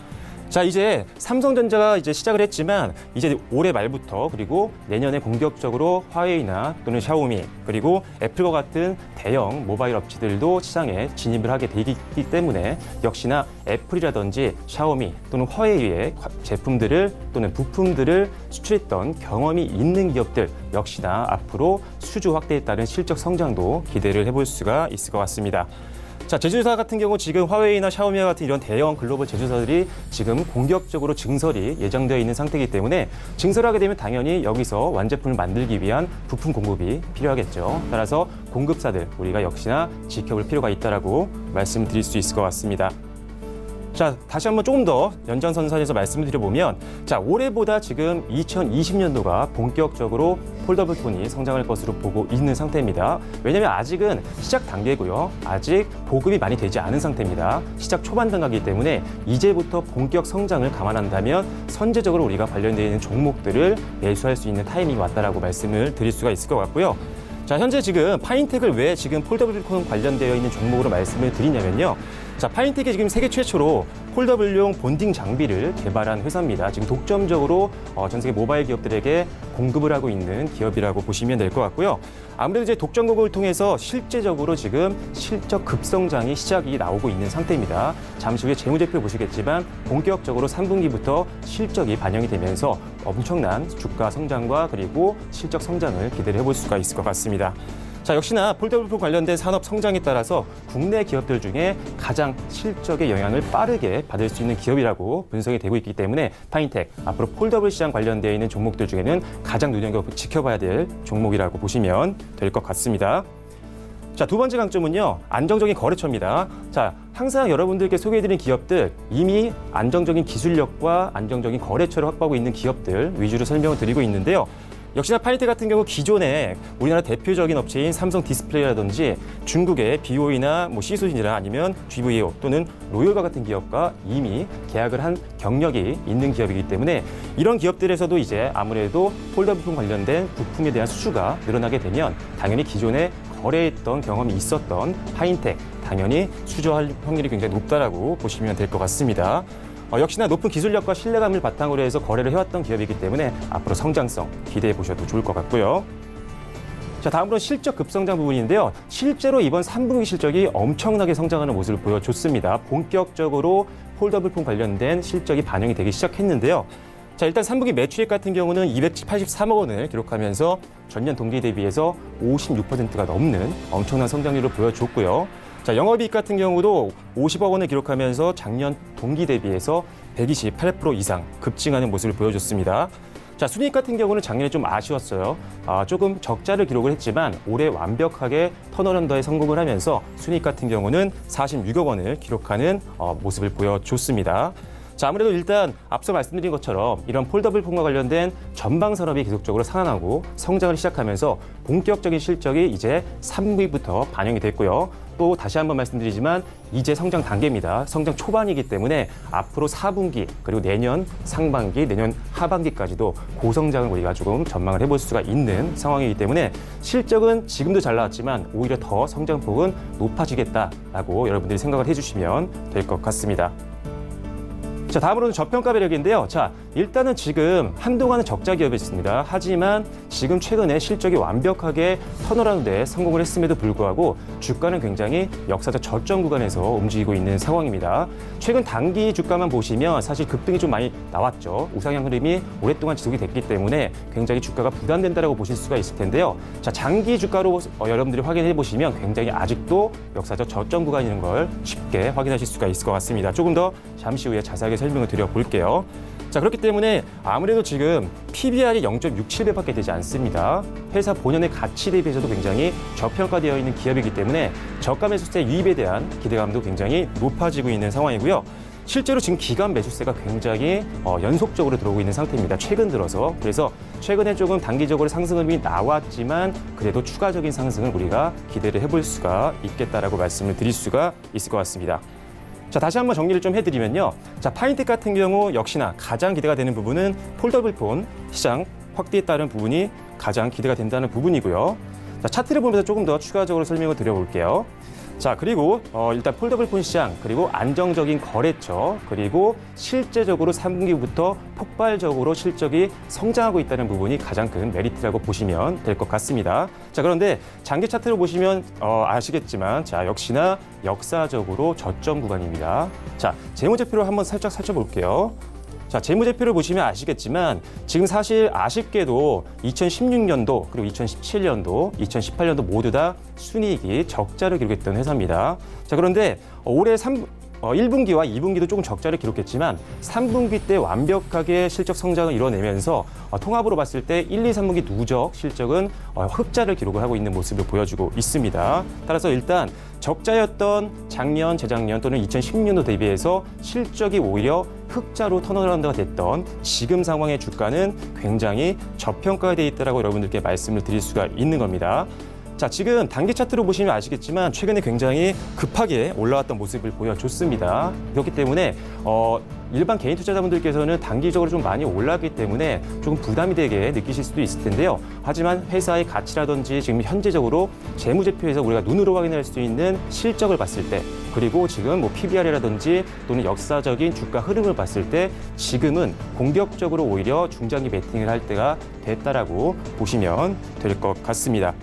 자, 이제 삼성전자가 이제 시작을 했지만 이제 올해 말부터 그리고 내년에 공격적으로 화웨이나 또는 샤오미 그리고 애플과 같은 대형 모바일 업체들도 시장에 진입을 하게 되기 때문에 역시나 애플이라든지 샤오미 또는 화웨이의 제품들을 또는 부품들을 수출했던 경험이 있는 기업들 역시나 앞으로 수주 확대에 따른 실적 성장도 기대를 해볼 수가 있을 것 같습니다. 자, 제조사 같은 경우 지금 화웨이나 샤오미와 같은 이런 대형 글로벌 제조사들이 지금 공격적으로 증설이 예정되어 있는 상태이기 때문에 증설하게 되면 당연히 여기서 완제품을 만들기 위한 부품 공급이 필요하겠죠. 따라서 공급사들 우리가 역시나 지켜볼 필요가 있다라고 말씀드릴 수 있을 것 같습니다. 자, 다시 한번 조금 더 연장선상에서 말씀을 드려보면 자, 올해보다 지금 2020년도가 본격적으로 폴더블 폰이 성장할 것으로 보고 있는 상태입니다. 왜냐하면 아직은 시작 단계고요. 아직 보급이 많이 되지 않은 상태입니다. 시작 초반 단계이기 때문에 이제부터 본격 성장을 감안한다면 선제적으로 우리가 관련되어 있는 종목들을 매수할 수 있는 타이밍이 왔다라고 말씀을 드릴 수가 있을 것 같고요. 자, 현재 지금 파인텍을 왜 지금 폴더블 폰 관련되어 있는 종목으로 말씀을 드리냐면요. 자, 파인텍이 지금 세계 최초로 폴더블용 본딩 장비를 개발한 회사입니다. 지금 독점적으로 전 세계 모바일 기업들에게 공급을 하고 있는 기업이라고 보시면 될 것 같고요. 아무래도 이제 독점 공급을 통해서 실제적으로 지금 실적 급성장이 시작이 나오고 있는 상태입니다. 잠시 후에 재무제표 보시겠지만 본격적으로 3분기부터 실적이 반영이 되면서 엄청난 주가 성장과 그리고 실적 성장을 기대를 해볼 수가 있을 것 같습니다. 자, 역시나 폴더블 폰 관련된 산업 성장에 따라서 국내 기업들 중에 가장 실적의 영향을 빠르게 받을 수 있는 기업이라고 분석이 되고 있기 때문에 파인텍 앞으로 폴더블 시장 관련되어 있는 종목들 중에는 가장 눈여겨 지켜봐야 될 종목이라고 보시면 될 것 같습니다. 자, 두 번째 강점은요, 안정적인 거래처입니다. 자, 항상 여러분들께 소개해드린 기업들 이미 안정적인 기술력과 안정적인 거래처를 확보하고 있는 기업들 위주로 설명을 드리고 있는데요. 역시나 파인텍 같은 경우 기존에 우리나라 대표적인 업체인 삼성 디스플레이라든지 중국의 BOE나 C소진이나 아니면 GVO 또는 로열과 같은 기업과 이미 계약을 한 경력이 있는 기업이기 때문에 이런 기업들에서도 이제 아무래도 폴더블 폰 관련된 부품에 대한 수주가 늘어나게 되면 당연히 기존에 거래했던 경험이 있었던 파인텍 당연히 수주할 확률이 굉장히 높다라고 보시면 될 것 같습니다. 역시나 높은 기술력과 신뢰감을 바탕으로 해서 거래를 해왔던 기업이기 때문에 앞으로 성장성 기대해 보셔도 좋을 것 같고요. 자, 다음으로는 실적 급성장 부분인데요. 실제로 이번 3분기 실적이 엄청나게 성장하는 모습을 보여줬습니다. 본격적으로 폴더블폰 관련된 실적이 반영이 되기 시작했는데요. 자, 일단 3분기 매출액 같은 경우는 283억 원을 기록하면서 전년 동기 대비해서 56%가 넘는 엄청난 성장률을 보여줬고요. 자, 영업이익 같은 경우도 50억 원을 기록하면서 작년 동기 대비해서 128% 이상 급증하는 모습을 보여줬습니다. 자, 순이익 같은 경우는 작년에 좀 아쉬웠어요. 조금 적자를 기록을 했지만 올해 완벽하게 턴어라운드에 성공을 하면서 순이익 같은 경우는 46억 원을 기록하는 모습을 보여줬습니다. 자, 아무래도 일단 앞서 말씀드린 것처럼 이런 폴더블폰과 관련된 전방 산업이 계속적으로 살아나고 성장을 시작하면서 본격적인 실적이 이제 3분기부터 반영이 됐고요. 또 다시 한번 말씀드리지만 이제 성장 단계입니다. 성장 초반이기 때문에 앞으로 4분기 그리고 내년 상반기, 내년 하반기까지도 고성장을 우리가 조금 전망을 해볼 수가 있는 상황이기 때문에 실적은 지금도 잘 나왔지만 오히려 더 성장폭은 높아지겠다라고 여러분들이 생각을 해주시면 될 것 같습니다. 자, 다음으로는 저평가 매력인데요. 자, 일단은 지금 한동안은 적자 기업이었습니다. 하지만 지금 최근에 실적이 완벽하게 턴어라운드에 성공을 했음에도 불구하고 주가는 굉장히 역사적 저점 구간에서 움직이고 있는 상황입니다. 최근 단기 주가만 보시면 사실 급등이 좀 많이 나왔죠. 우상향 흐름이 오랫동안 지속이 됐기 때문에 굉장히 주가가 부담된다라고 보실 수가 있을 텐데요. 자, 장기 주가로 여러분들이 확인해 보시면 굉장히 아직도 역사적 저점 구간인 걸 쉽게 확인하실 수가 있을 것 같습니다. 조금 더 잠시 후에 자세하게 설명을 드려볼게요. 자, 그렇기 때문에 아무래도 지금 PBR이 0.67배밖에 되지 않습니다. 회사 본연의 가치 대비해서도 굉장히 저평가되어 있는 기업이기 때문에 저가 매수세 유입에 대한 기대감도 굉장히 높아지고 있는 상황이고요. 실제로 지금 기관 매수세가 굉장히 연속적으로 들어오고 있는 상태입니다. 최근 들어서. 그래서 최근에 조금 단기적으로 상승 흐름이 나왔지만 그래도 추가적인 상승을 우리가 기대를 해볼 수가 있겠다라고 말씀을 드릴 수가 있을 것 같습니다. 자, 다시 한번 정리를 좀 해드리면요. 자, 파인텍 같은 경우 역시나 가장 기대가 되는 부분은 폴더블폰 시장 확대에 따른 부분이 가장 기대가 된다는 부분이고요. 자, 차트를 보면서 조금 더 추가적으로 설명을 드려볼게요. 자, 그리고 일단 폴더블폰 시장, 그리고 안정적인 거래처, 그리고 실제적으로 3분기부터 폭발적으로 실적이 성장하고 있다는 부분이 가장 큰 메리트라고 보시면 될 것 같습니다. 자, 그런데 장기 차트를 보시면 아시겠지만 자, 역시나 역사적으로 저점 구간입니다. 자, 재무제표를 한번 살짝 살펴볼게요. 자, 재무제표를 보시면 아시겠지만 지금 사실 아쉽게도 2016년도 그리고 2017년도, 2018년도 모두 다 순이익이 적자를 기록했던 회사입니다. 자, 그런데 올해 1분기와 2분기도 조금 적자를 기록했지만 3분기 때 완벽하게 실적 성장을 이뤄내면서 통합으로 봤을 때 1, 2, 3분기 누적 실적은 흑자를 기록을 하고 있는 모습을 보여주고 있습니다. 따라서 일단 적자였던 작년, 재작년 또는 2016년도 대비해서 실적이 오히려 흑자로 턴어라운드가 됐던 지금 상황의 주가는 굉장히 저평가되어 있다고 여러분들께 말씀을 드릴 수가 있는 겁니다. 자, 지금 단기 차트로 보시면 아시겠지만 최근에 굉장히 급하게 올라왔던 모습을 보여줬습니다. 그렇기 때문에 일반 개인 투자자분들께서는 단기적으로 좀 많이 올랐기 때문에 조금 부담이 되게 느끼실 수도 있을 텐데요. 하지만 회사의 가치라든지 지금 현재적으로 재무제표에서 우리가 눈으로 확인할 수 있는 실적을 봤을 때, 그리고 지금 뭐 PBR이라든지 또는 역사적인 주가 흐름을 봤을 때 지금은 공격적으로 오히려 중장기 베팅을 할 때가 됐다라고 보시면 될 것 같습니다.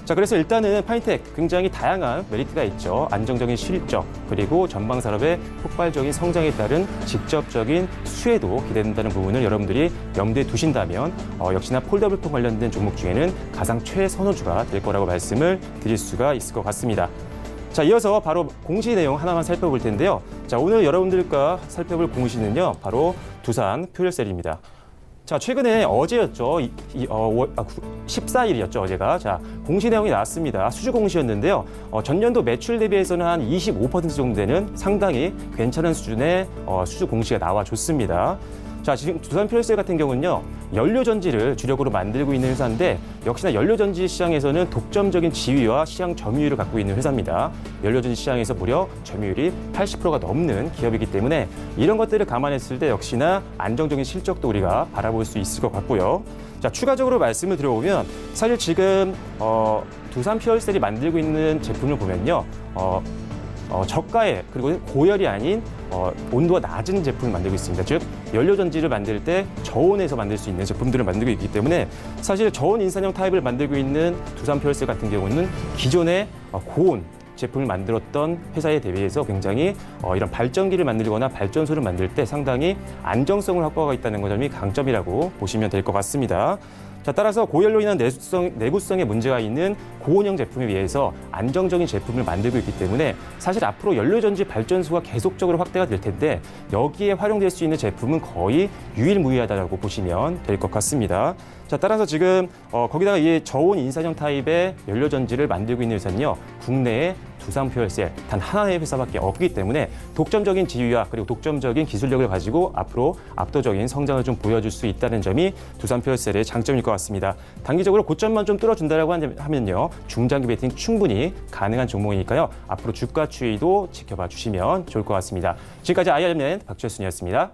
자, 그래서 일단은 파인텍 굉장히 다양한 메리트가 있죠. 안정적인 실적, 그리고 전방 산업의 폭발적인 성장에 따른 직접적인 수혜도 기대된다는 부분을 여러분들이 염두에 두신다면 역시나 폴더블폰 관련된 종목 중에는 가장 최선호주가 될 거라고 말씀을 드릴 수가 있을 것 같습니다. 자, 이어서 바로 공시 내용 하나만 살펴볼 텐데요. 자, 오늘 여러분들과 살펴볼 공시는요, 바로 두산 퓨얼셀입니다. 자, 최근에 어제였죠. 14일이었죠, 어제가. 자, 공시 내용이 나왔습니다. 수주 공시였는데요. 전년도 매출 대비해서는 한 25% 정도 되는 상당히 괜찮은 수준의 수주 공시가 나와줬습니다. 자, 지금 두산 퓨얼셀 같은 경우는요, 연료전지를 주력으로 만들고 있는 회사인데 역시나 연료전지 시장에서는 독점적인 지위와 시장 점유율을 갖고 있는 회사입니다. 연료전지 시장에서 무려 점유율이 80%가 넘는 기업이기 때문에 이런 것들을 감안했을 때 역시나 안정적인 실적도 우리가 바라볼 수 있을 것 같고요. 자, 추가적으로 말씀을 드려보면 사실 지금 두산 퓨얼셀이 만들고 있는 제품을 보면요, 저가에 그리고 고열이 아닌 온도가 낮은 제품을 만들고 있습니다. 즉 연료전지를 만들 때 저온에서 만들 수 있는 제품들을 만들고 있기 때문에 사실 저온 인산형 타입을 만들고 있는 두산표열셀 같은 경우는 기존의 고온 제품을 만들었던 회사에 대비해서 굉장히 이런 발전기를 만들거나 발전소를 만들 때 상당히 안정성을 확보하고 있다는 점이 강점이라고 보시면 될 것 같습니다. 자, 따라서 고열로 인한 내구성에 문제가 있는 고온형 제품에 비해서 안정적인 제품을 만들고 있기 때문에 사실 앞으로 연료전지 발전소가 계속적으로 확대가 될 텐데 여기에 활용될 수 있는 제품은 거의 유일무이하다고 보시면 될 것 같습니다. 자, 따라서 지금 거기다가 이 저온 인산형 타입의 연료전지를 만들고 있는 회사는요, 국내에 두산표열셀 단 하나의 회사밖에 없기 때문에 독점적인 지위와 그리고 독점적인 기술력을 가지고 앞으로 압도적인 성장을 좀 보여줄 수 있다는 점이 두산표열셀의 장점일 것 같습니다. 단기적으로 고점만 좀 뚫어준다라고 하면요, 중장기 베팅 충분히 가능한 종목이니까요, 앞으로 주가 추이도 지켜봐 주시면 좋을 것 같습니다. 지금까지 IR맨 박철순이었습니다.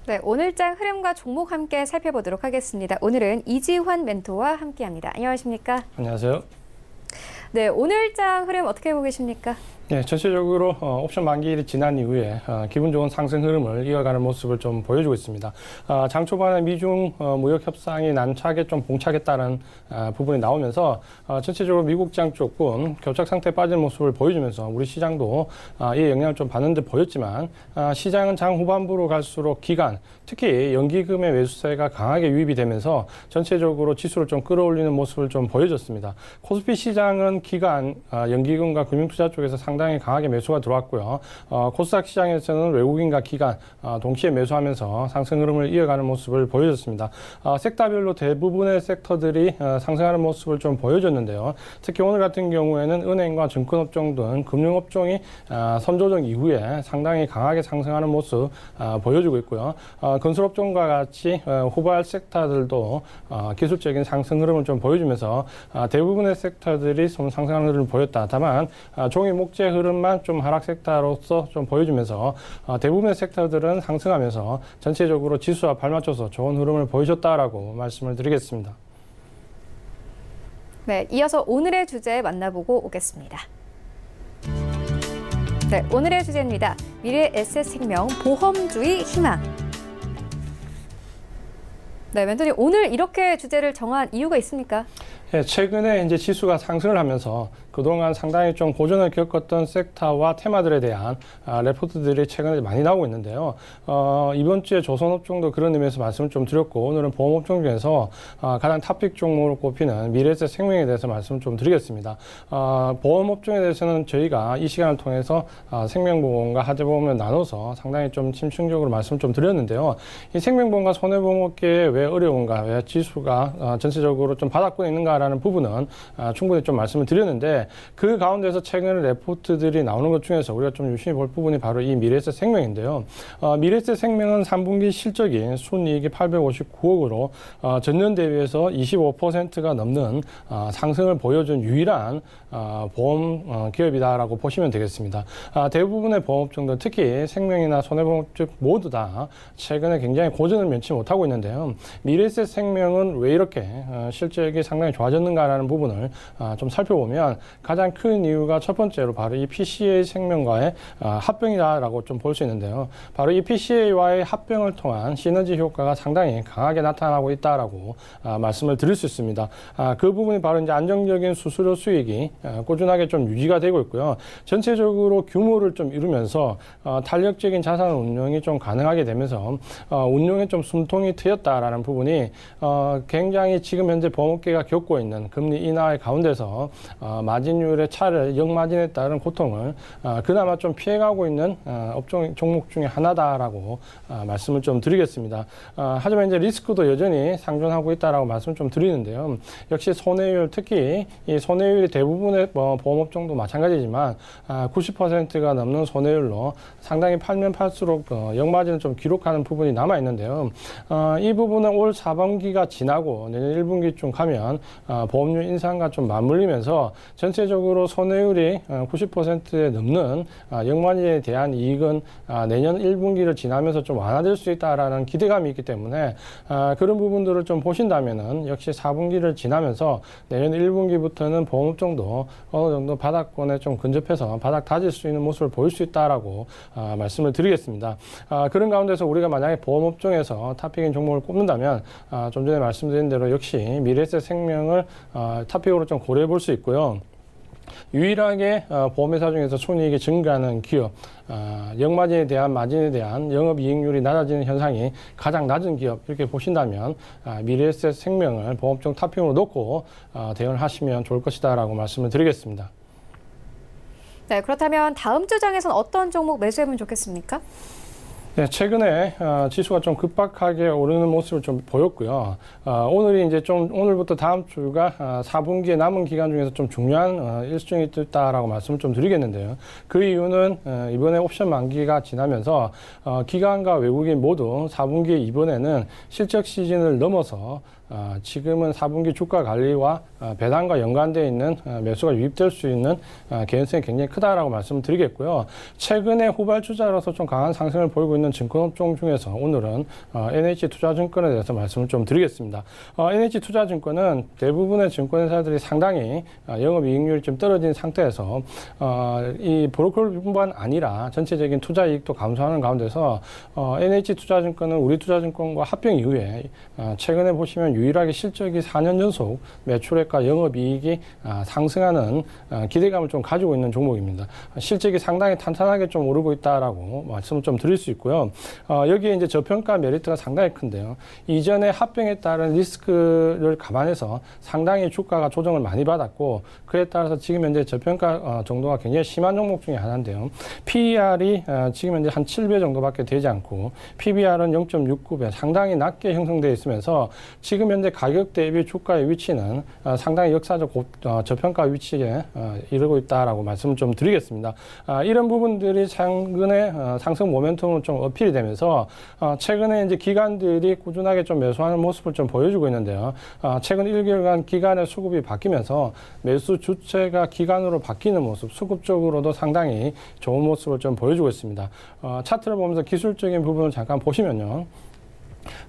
네, 오늘장 흐름과 종목 함께 살펴보도록 하겠습니다. 오늘은 이지환 멘토와 함께합니다. 안녕하십니까? 안녕하세요. 네, 오늘장 흐름 어떻게 보고 계십니까? 네, 전체적으로 옵션 만기일이 지난 이후에 기분 좋은 상승 흐름을 이어가는 모습을 좀 보여주고 있습니다. 장 초반에 미중 무역 협상이 난차게 좀 봉착했다는 부분이 나오면서 전체적으로 미국장 조금 교착 상태에 빠진 모습을 보여주면서 우리 시장도 이에 영향을 좀 받는 듯 보였지만 시장은 장 후반부로 갈수록 기간, 특히 연기금의 매수세가 강하게 유입이 되면서 전체적으로 지수를 좀 끌어올리는 모습을 좀 보여줬습니다. 코스피 시장은 기간, 연기금과 금융투자 쪽에서 상당히 강하게 매수가 들어왔고요. 코스닥 시장에서는 외국인과 기관 동시에 매수하면서 상승 흐름을 이어가는 모습을 보여줬습니다. 섹터별로 대부분의 섹터들이 상승하는 모습을 좀 보여줬는데요. 특히 오늘 같은 경우에는 은행과 증권업종 등 금융업종이 선조정 이후에 상당히 강하게 상승하는 모습 보여주고 있고요. 건설업종과 같이 후발 섹터들도 기술적인 상승 흐름을 좀 보여주면서 대부분의 섹터들이 좀 상승하는 흐름을 보였다. 다만 종이 목재 흐름만 좀 하락 섹터로서 좀 보여주면서 대부분의 섹터들은 상승하면서 전체적으로 지수와 발맞춰서 좋은 흐름을 보여줬다라고 말씀을 드리겠습니다. 네, 이어서 오늘의 주제 만나보고 오겠습니다. 네, 오늘의 주제입니다. 미래에셋생명 보험주의 희망. 네, 멘토님 오늘 이렇게 주제를 정한 이유가 있습니까? 예, 최근에 이제 지수가 상승을 하면서 그동안 상당히 좀 고전을 겪었던 섹터와 테마들에 대한 레포트들이 최근에 많이 나오고 있는데요. 이번 주에 조선업종도 그런 의미에서 말씀을 좀 드렸고, 오늘은 보험업종 중에서 가장 탑픽 종목으로 꼽히는 미래에셋 생명에 대해서 말씀을 좀 드리겠습니다. 보험업종에 대해서는 저희가 이 시간을 통해서 생명보험과 하재보험을 나눠서 상당히 좀 심층적으로 말씀을 좀 드렸는데요. 이 생명보험과 손해보험업계에 왜 어려운가, 왜 지수가 전체적으로 좀 바닥권에 있는가라는 부분은 충분히 좀 말씀을 드렸는데, 그 가운데서 최근 레포트들이 나오는 것 중에서 우리가 좀 유심히 볼 부분이 바로 이 미래에셋 생명인데요. 미래에셋 생명은 3분기 실적이 순이익이 859억으로 전년 대비해서 25%가 넘는 상승을 보여준 유일한 보험 기업이다라고 보시면 되겠습니다. 대부분의 보험업종들, 특히 생명이나 손해보험업 모두 다 최근에 굉장히 고전을 면치 못하고 있는데요. 미래에셋 생명은 왜 이렇게 실적이 상당히 좋아 좋아졌는가라는 부분을 좀 살펴보면 가장 큰 이유가 첫 번째로 바로 이 PCA 생명과의 합병이다라고 좀 볼 수 있는데요. 바로 이 PCA와의 합병을 통한 시너지 효과가 상당히 강하게 나타나고 있다라고 말씀을 드릴 수 있습니다. 그 부분이 바로 이제 안정적인 수수료 수익이 꾸준하게 좀 유지가 되고 있고요. 전체적으로 규모를 좀 이루면서 탄력적인 자산 운용이 좀 가능하게 되면서 운용에 좀 숨통이 트였다라는 부분이 굉장히 지금 현재 보험업계가 겪고 있는 금리 인하의 가운데서 마진율의 차를 역마진에 따른 고통을 그나마 좀 피해가고 있는 업종 종목 중에 하나다라고 말씀을 좀 드리겠습니다. 하지만 이제 리스크도 여전히 상존하고 있다라고 말씀을 좀 드리는데요. 역시 손해율, 특히 이 손해율이 대부분의 보험업종도 마찬가지지만 90%가 넘는 손해율로 상당히 팔면 팔수록 역마진을 좀 기록하는 부분이 남아 있는데요. 이 부분은 올 4분기가 지나고 내년 1분기쯤 가면 보험료 인상과 좀 맞물리면서 전체적으로 손해율이 90%에 넘는 역마진에 대한 이익은 내년 1분기를 지나면서 좀 완화될 수 있다라는 기대감이 있기 때문에 그런 부분들을 좀 보신다면은 역시 4분기를 지나면서 내년 1분기부터는 보험업종도 어느 정도 바닥권에 좀 근접해서 바닥 다질 수 있는 모습을 보일 수 있다라고 말씀을 드리겠습니다. 그런 가운데서 우리가 만약에 보험업종에서 탑픽인 종목을 꼽는다면 좀 전에 말씀드린 대로 역시 미래에셋생명을 탑픽으로 좀 고려해 볼 수 있고요. 유일하게 보험회사 중에서 순이익이 증가하는 기업, 역마진에 대한 마진에 대한 영업이익률이 낮아지는 현상이 가장 낮은 기업 이렇게 보신다면 미래에셋생명을 보험업종 탑픽으로 놓고 대응을 하시면 좋을 것이다라고 말씀을 드리겠습니다. 네, 그렇다면 다음 주장에선 어떤 종목 매수해보면 좋겠습니까? 네, 최근에 지수가 좀 급박하게 오르는 모습을 좀 보였고요. 오늘이 이제 좀 오늘부터 다음 주가 4분기에 남은 기간 중에서 좀 중요한 일정이 있다라고 말씀을 좀 드리겠는데요. 그 이유는 이번에 옵션 만기가 지나면서 기관과 외국인 모두 4분기 이번에는 실적 시즌을 넘어서 지금은 4분기 주가 관리와 배당과 연관되어 있는 매수가 유입될 수 있는 개연성이 굉장히 크다라고 말씀을 드리겠고요. 최근에 후발주자로서 좀 강한 상승을 보이고 있는 증권업종 중에서 오늘은 NH투자증권에 대해서 말씀을 좀 드리겠습니다. NH투자증권은 대부분의 증권회사들이 상당히 영업이익률이 좀 떨어진 상태에서 이 브로커뿐만 아니라 전체적인 투자이익도 감소하는 가운데서 NH투자증권은 우리투자증권과 합병 이후에 최근에 보시면 유일하게 실적이 4년 연속 매출액과 영업이익이 상승하는 기대감을 좀 가지고 있는 종목입니다. 실적이 상당히 탄탄하게 좀 오르고 있다라고 말씀을 좀 드릴 수 있고요. 여기에 이제 저평가 메리트가 상당히 큰데요. 이전에 합병에 따른 리스크를 감안해서 상당히 주가가 조정을 많이 받았고 그에 따라서 지금 현재 저평가 정도가 굉장히 심한 종목 중에 하나인데요. PER이 지금 현재 한 7배 정도밖에 되지 않고 PBR은 0.69배 상당히 낮게 형성되어 있으면서 지금 현재 가격 대비 주가의 위치는 상당히 역사적 저평가 위치에 이르고 있다라고 말씀을 좀 드리겠습니다. 이런 부분들이 최근에 상승 모멘텀으로 좀 어필이 되면서 최근에 이제 기관들이 꾸준하게 좀 매수하는 모습을 좀 보여주고 있는데요. 최근 1개월간 기관의 수급이 바뀌면서 매수 주체가 기관으로 바뀌는 모습, 수급적으로도 상당히 좋은 모습을 좀 보여주고 있습니다. 차트를 보면서 기술적인 부분을 잠깐 보시면요.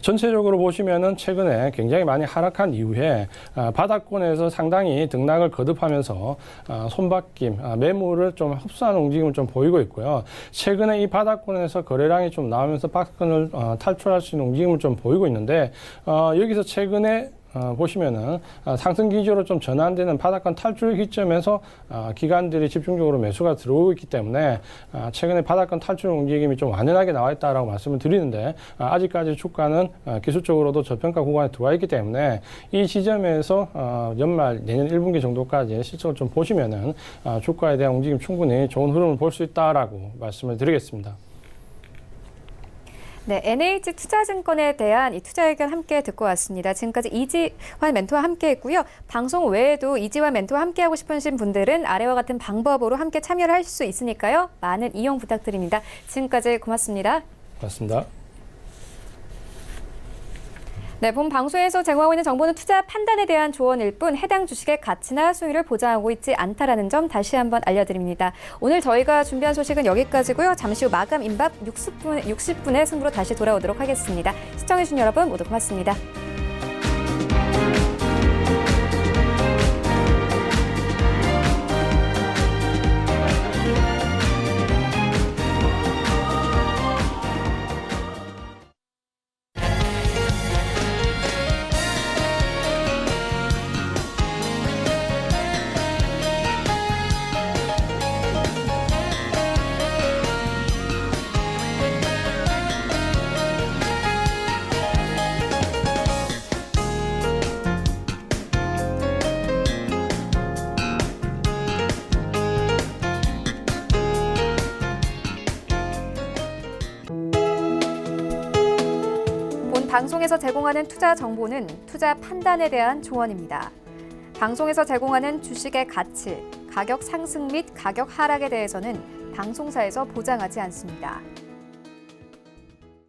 전체적으로 보시면은 최근에 굉장히 많이 하락한 이후에 바닥권에서 상당히 등락을 거듭하면서 손바뀜, 매물을 좀 흡수하는 움직임을 좀 보이고 있고요. 최근에 이 바닥권에서 거래량이 좀 나오면서 박스권을 탈출할 수 있는 움직임을 좀 보이고 있는데 여기서 최근에 보시면은 상승 기조로 좀 전환되는 바닥권 탈출 기점에서 기관들이 집중적으로 매수가 들어오고 있기 때문에 최근에 바닥권 탈출 움직임이 좀 완연하게 나와 있다라고 말씀을 드리는데 아직까지 주가는 기술적으로도 저평가 구간에 들어와 있기 때문에 이 지점에서 연말 내년 1분기 정도까지 실적을 좀 보시면은 주가에 대한 움직임 충분히 좋은 흐름을 볼 수 있다라고 말씀을 드리겠습니다. 네, NH투자증권에 대한 이 투자 의견 함께 듣고 왔습니다. 지금까지 이지환 멘토와 함께했고요. 방송 외에도 이지환 멘토와 함께하고 싶으신 분들은 아래와 같은 방법으로 함께 참여를 하실 수 있으니까요. 많은 이용 부탁드립니다. 지금까지 고맙습니다. 고맙습니다. 네, 본 방송에서 제공하고 있는 정보는 투자 판단에 대한 조언일 뿐 해당 주식의 가치나 수익을 보장하고 있지 않다라는 점 다시 한번 알려드립니다. 오늘 저희가 준비한 소식은 여기까지고요. 잠시 후 마감 임박 60분의 승부로 다시 돌아오도록 하겠습니다. 시청해주신 여러분 모두 고맙습니다. 방송에서 제공하는 투자 정보는 투자 판단에 대한 조언입니다. 방송에서 제공하는 주식의 가치, 가격 상승 및 가격 하락에 대해서는 방송사에서 보장하지 않습니다.